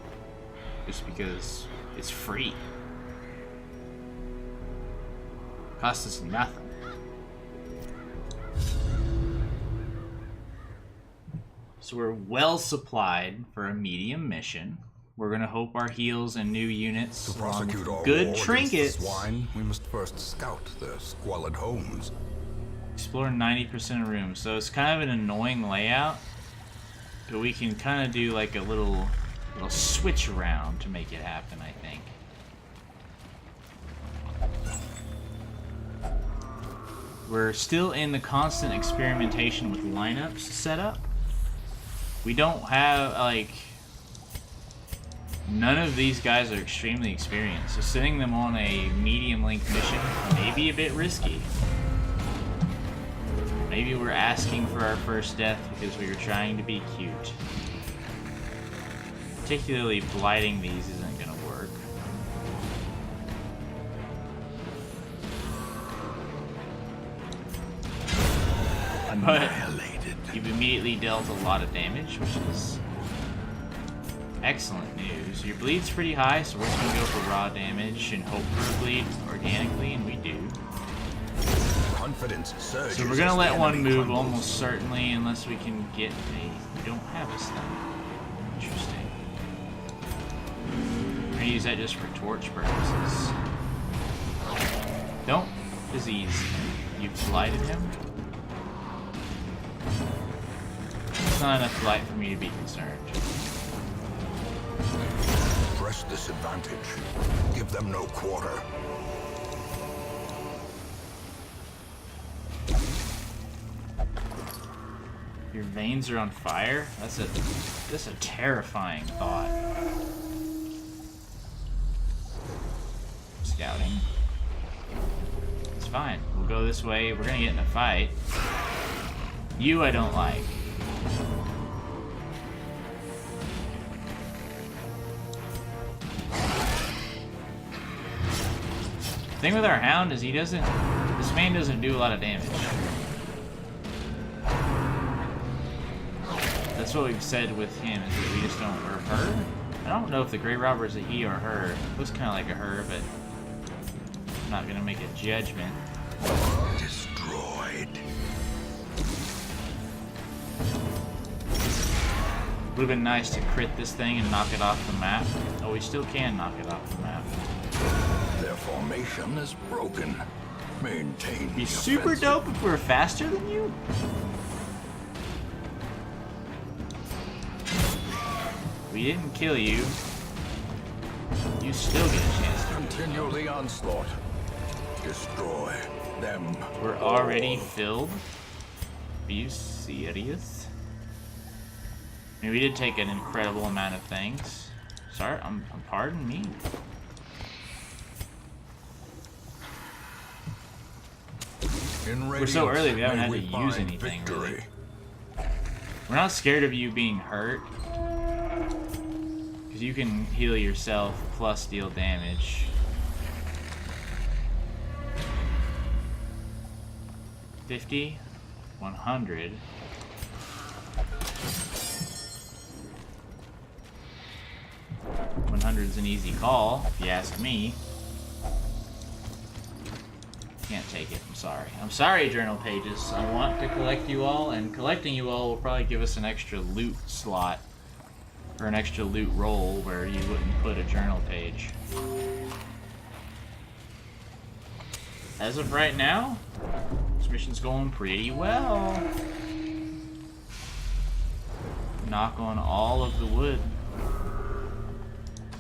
just because it's free. Costs us nothing. So we're well supplied for a medium mission. We're gonna hope our heals and new units, To prosecute our good war trinkets. against the swine, we must first scout their squalid homes. Explore 90% of rooms. So it's kind of an annoying layout, but we can kind of do like a little switch around to make it happen, I think. We're still in the constant experimentation with lineups setup. We don't have, like, none of these guys are extremely experienced, so sending them on a medium length mission may be a bit risky. Maybe we're asking for our first death because we were trying to be cute. Particularly blighting these isn't gonna work. Annihilated. But you've immediately dealt a lot of damage, which is excellent news. Your bleed's pretty high, so we're just gonna go for raw damage and hope for a bleed organically, and we do. Confidence surges. So we're gonna let one move crumbles. almost certainly, unless we can get a... We don't have a stun. Interesting. We're gonna use that just for torch purposes. Don't disease him. You've blighted him. It's not enough light for me to be concerned. Press this advantage. Give them no quarter. Your veins are on fire? That's a terrifying thought. Scouting. It's fine. We'll go this way. We're gonna get in a fight. You I don't like. The thing with our hound is this man doesn't do a lot of damage. That's what we've said with him, is that we just don't, or her? I don't know if the Grey Robber is a he or her. It looks kind of like a her, but I'm not going to make a judgment. Destroyed. Would have been nice to crit this thing and knock it off the map. Oh, we still can knock it off the map. Their formation is broken. Maintain Be the super offensive. dope if we're faster than you. We didn't kill you. You still get a chance to. Continue the onslaught. Destroy them. We're already filled. Are you serious? I mean, we did take an incredible amount of things. Sorry, pardon me. We're so early, we haven't had to use anything, really. We're not scared of you being hurt. Because you can heal yourself plus deal damage. 50, 100. $100's an easy call, if you ask me. Can't take it, I'm sorry. I'm sorry, journal pages. I want to collect you all, and collecting you all will probably give us an extra loot slot. Or an extra loot roll where you wouldn't put a journal page. As of right now, this mission's going pretty well. Knock on all of the wood.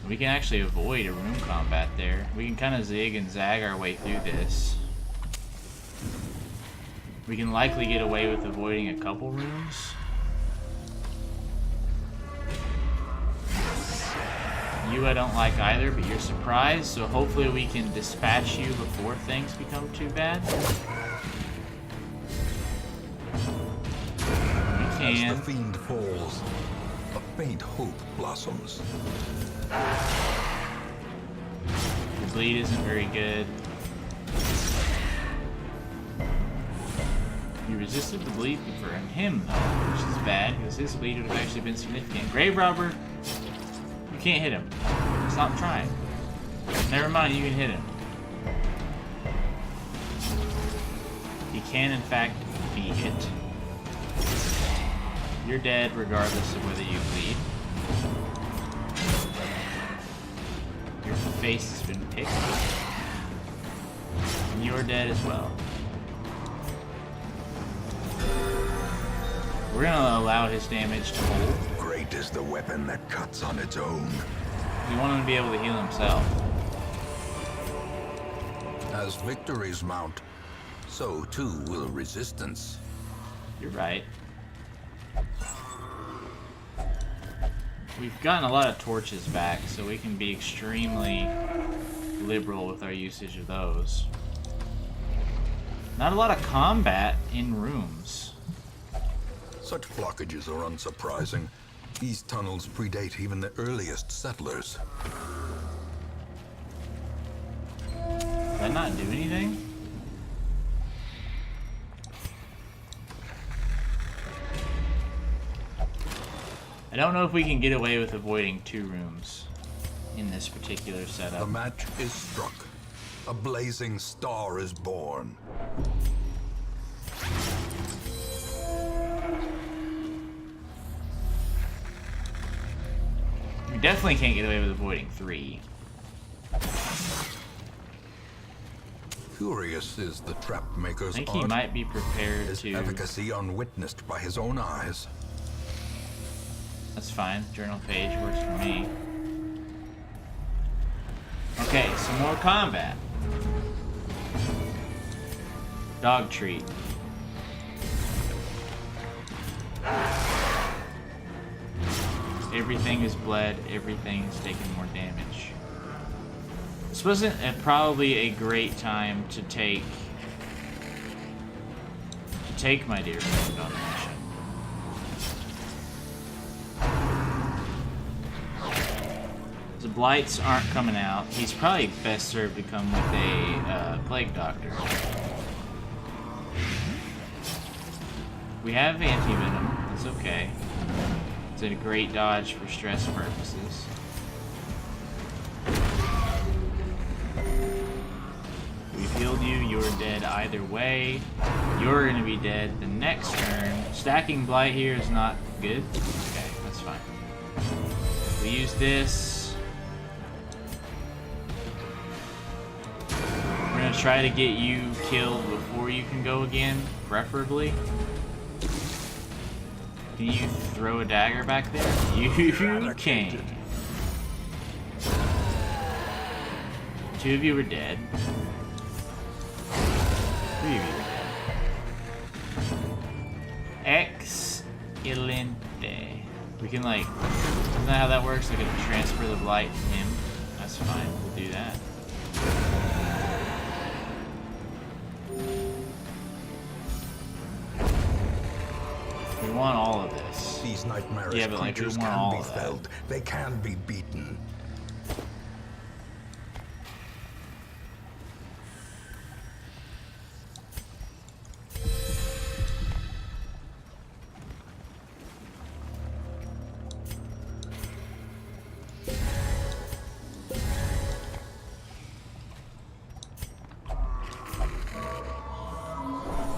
We can actually avoid a room combat there. We can kind of zig and zag our way through this. We can likely get away with avoiding a couple rooms. You I don't like either, but you're surprised, so hopefully we can dispatch you before things become too bad. We As can. the fiend falls, a faint hope blossoms. The bleed isn't very good. You resisted the bleed for him, though, which is bad, because his bleed would have actually been significant. Grave Robber, you can't hit him. Stop trying. Never mind, you can hit him. He can, in fact, be hit. You're dead regardless of whether you bleed. face has been picked. And you're dead as well. We're gonna allow his damage to hold. Great is the weapon that cuts on its own. We want him to be able to heal himself. As victories mount, so too will resistance. You're right. We've gotten a lot of torches back, so we can be extremely liberal with our usage of those. Not a lot of combat in rooms. Such blockages are unsurprising. These tunnels predate even the earliest settlers. Does that not do anything? I don't know if we can get away with avoiding 2 rooms in this particular setup. The match is struck. A blazing star is born. We definitely can't get away with avoiding 3. Curious is the trap maker's I think art. he might be prepared His to... efficacy unwitnessed by his own eyes. That's fine. Journal page works for me. Okay, some more combat. Dog treat. Everything is bled. Everything is taking more damage. This wasn't probably a great time to take my dear friend on a mission. The blights aren't coming out. He's probably best served to come with a plague doctor. We have anti-venom. It's okay. It's a great dodge for stress purposes. We've healed you. You're dead either way. You're going to be dead the next turn. Stacking blight here is not good. Okay, that's fine. We use this. We're going to try to get you killed before you can go again, preferably. Can you throw a dagger back there? You can. 2 of you are dead. 3 of you are dead. Excelente. We can, like, isn't that how that works? Like, transfer the blight to him? That's fine. We'll do that. We want all of this. These nightmarish Yeah, but like, we creatures want can all be of that. felled. They can be beaten.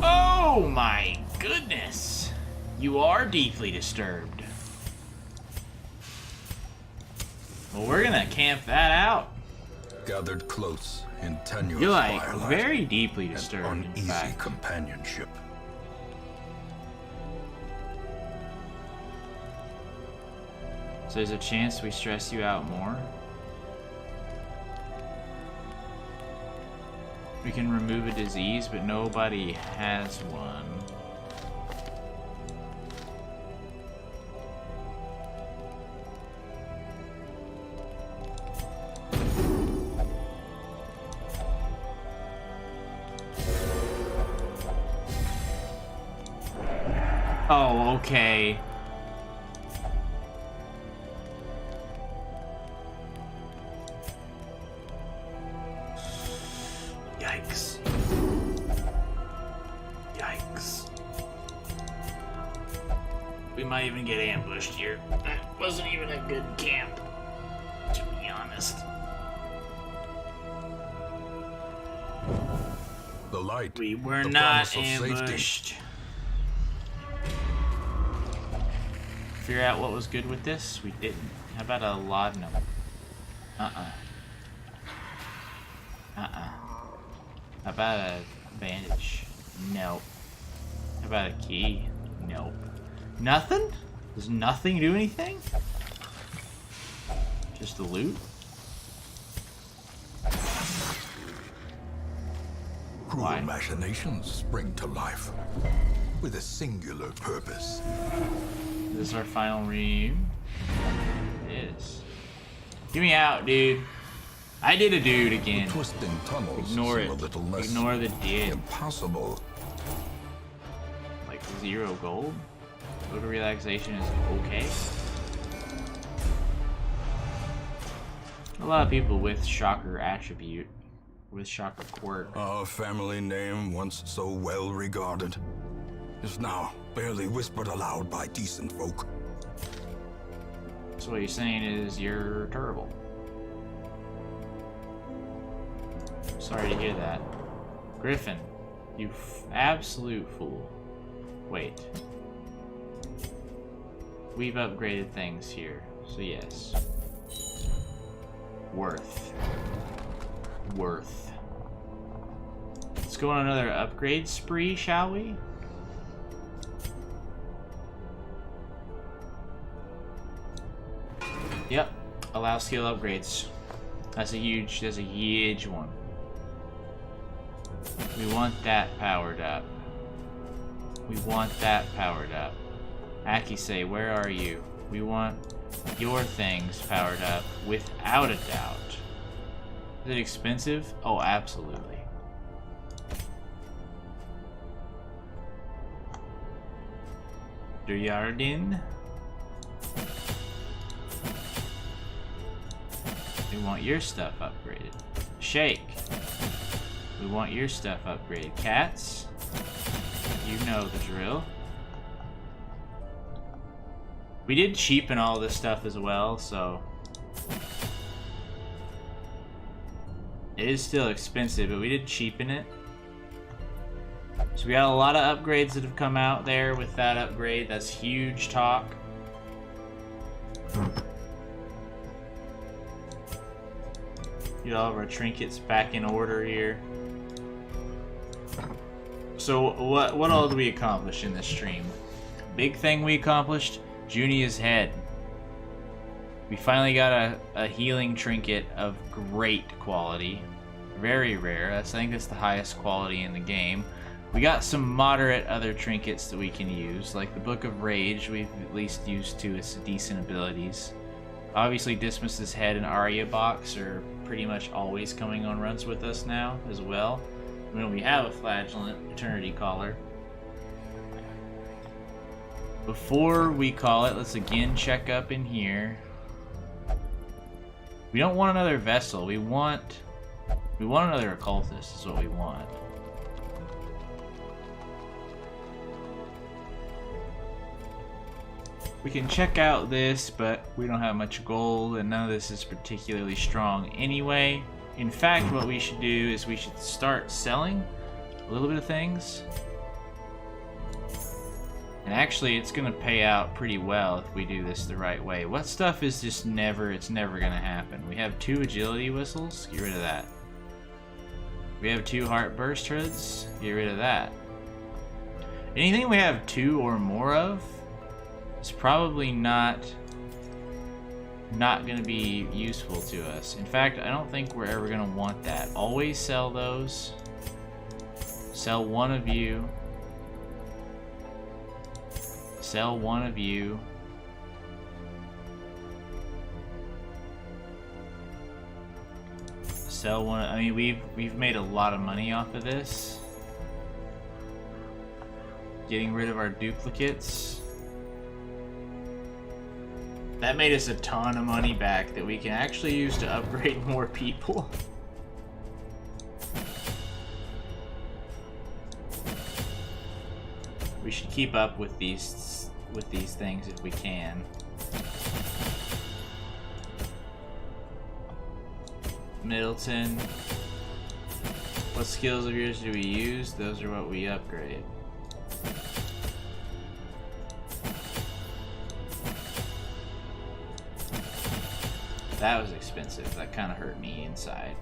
Oh my goodness! You are deeply disturbed. Well, we're gonna camp that out. Gathered close in tenuous You're like firelight very deeply and disturbed, in uneasy fact. companionship. So there's a chance we stress you out more. We can remove a disease, but nobody has one. Oh, okay. Yikes. Yikes. We might even get ambushed here. That wasn't even a good camp, to be honest. The light. We were the not promise of safety. ambushed. Figure out what was good with this? We didn't. How about a laudanum? How about a bandage? Nope. How about a key? Nope. Nothing? Does nothing do anything? Just the loot? Cruel Why? machinations spring to life with a singular purpose. This is our final room. It is. Get me out, dude. I did a dude again. Twisting tunnels Ignore seem it. a little less Ignore the did. impossible. Like 0 gold? Total relaxation is okay. A lot of people with shocker attribute, with shocker quirk. Our family name, once so well regarded, is now barely whispered aloud by decent folk. So what you're saying is you're terrible. Sorry to hear that. Griffin, you absolute fool. Wait. We've upgraded things here, so yes. Worth. Let's go on another upgrade spree, shall we? Yep, allow skill upgrades. That's a huge one. We want that powered up. Akise, where are you? We want your things powered up without a doubt. Is it expensive? Oh, absolutely. Duryardin. We want your stuff upgraded. Shake. We want your stuff upgraded. Cats. You know the drill. We did cheapen all this stuff as well, so it is still expensive, but we did cheapen it. So we got a lot of upgrades that have come out there with that upgrade. That's huge talk. Get all of our trinkets back in order here. So what all did we accomplish in this stream? Big thing we accomplished, Junia's head. We finally got a healing trinket of great quality. Very rare. I think that's the highest quality in the game. We got some moderate other trinkets that we can use, like the Book of Rage. We've at least used to its decent abilities. Obviously, Dismas's head and Arya box are pretty much always coming on runs with us now as well. When we have a flagellant Eternity Caller. Before we call it, let's again check up in here. We don't want another vessel. We want another occultist is what we want. We can check out this, but we don't have much gold, and none of this is particularly strong anyway. In fact, what we should do is we should start selling a little bit of things. And actually, it's going to pay out pretty well if we do this the right way. What stuff is just it's never going to happen? We have 2 agility whistles. Get rid of that. We have 2 heart burst hoods. Get rid of that. Anything we have 2 or more of is probably not going to be useful to us. In fact, I don't think we're ever going to want that. Always sell those. Sell one of you. Sell one of you. Sell one. I mean, we've made a lot of money off of this. Getting rid of our duplicates. That made us a ton of money back that we can actually use to upgrade more people. We should keep up with these things if we can. Middleton. What skills of yours do we use? Those are what we upgrade. That was expensive. That kind of hurt me inside.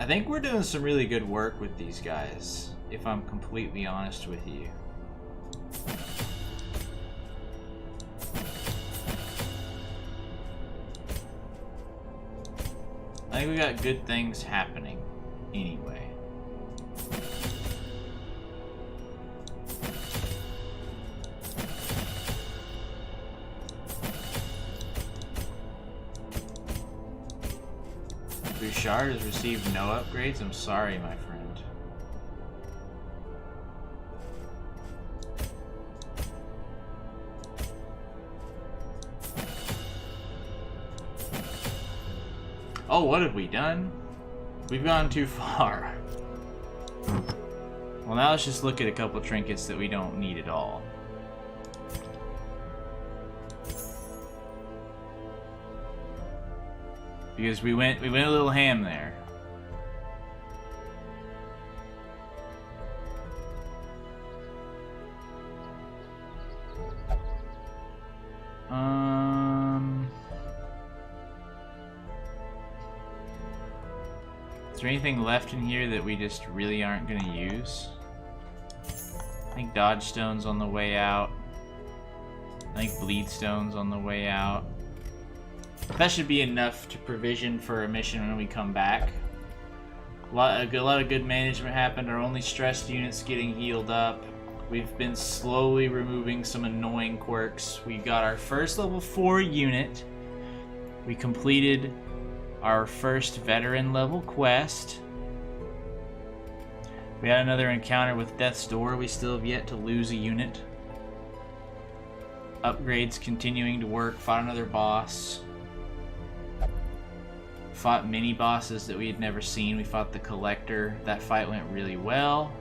think we're doing some really good work with these guys, if I'm completely honest with you. I think we got good things happening anyway. Bouchard has received no upgrades. I'm sorry, my friend. Oh, what have we done? We've gone too far. Well, now let's just look at a couple trinkets that we don't need at all. Because we went a little ham there. Is there anything left in here that we just really aren't going to use? I think Dodge Stone's on the way out. I think Bleed Stone's on the way out. That should be enough to provision for a mission when we come back. A lot of good management happened. Our only stressed units getting healed up. We've been slowly removing some annoying quirks. We got our first level 4 unit. We completed our first veteran level quest. We had another encounter with Death's Door. We still have yet to lose a unit. Upgrades continuing to work. Fought another boss. Fought mini bosses that we had never seen. We fought the Collector. That fight went really well.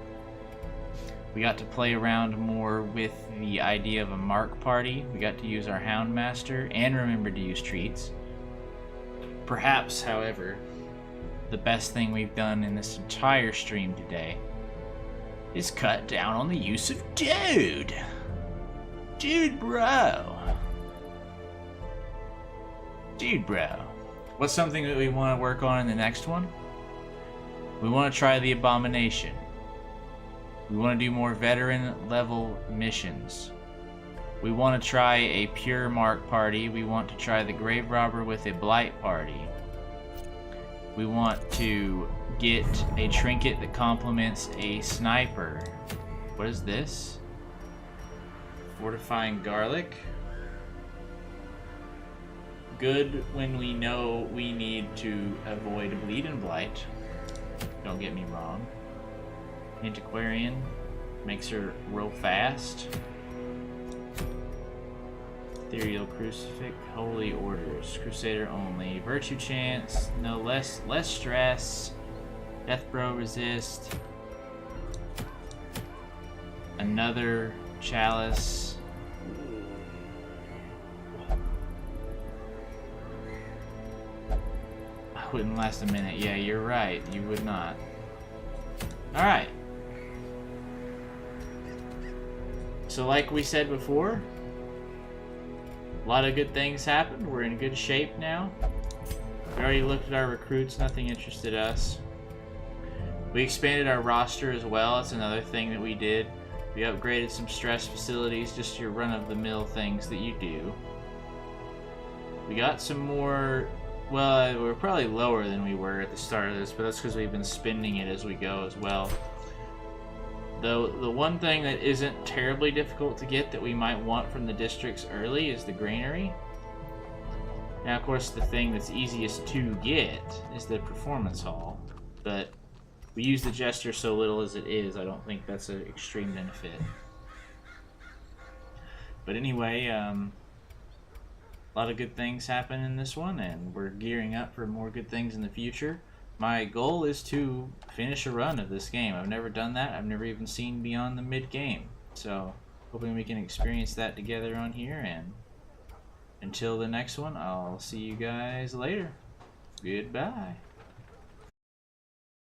We got to play around more with the idea of a mark party. We got to use our Houndmaster and remember to use treats. Perhaps, however, the best thing we've done in this entire stream today is cut down on the use of Dude. Dude, bro. Dude, bro. What's something that we want to work on in the next one? We want to try the Abomination. We want to do more veteran level missions. We want to try a pure mark party. We want to try the grave robber with a blight party. We want to get a trinket that complements a sniper. What is this? Fortifying garlic. Good when we know we need to avoid bleed and blight. Don't get me wrong. Antiquarian makes her real fast. Ethereal Crucifix, Holy Orders, Crusader only, Virtue Chance, no less stress, Death Bro resist, another Chalice. I wouldn't last a minute. Yeah, you're right. You would not. Alright. So like we said before, a lot of good things happened. We're in good shape now. We already looked at our recruits. Nothing interested us. We expanded our roster as well. That's another thing that we did. We upgraded some stress facilities, just your run-of-the-mill things that you do. We got some more... Well, we're probably lower than we were at the start of this, but that's because we've been spending it as we go as well. The one thing that isn't terribly difficult to get that we might want from the districts early is the granary. Now, of course, the thing that's easiest to get is the performance hall, but we use the gesture so little as it is, I don't think that's an extreme benefit. But anyway, a lot of good things happen in this one, and we're gearing up for more good things in the future. My goal is to finish a run of this game. I've never done that. I've never even seen beyond the mid-game. So, hoping we can experience that together on here, and until the next one, I'll see you guys later. Goodbye.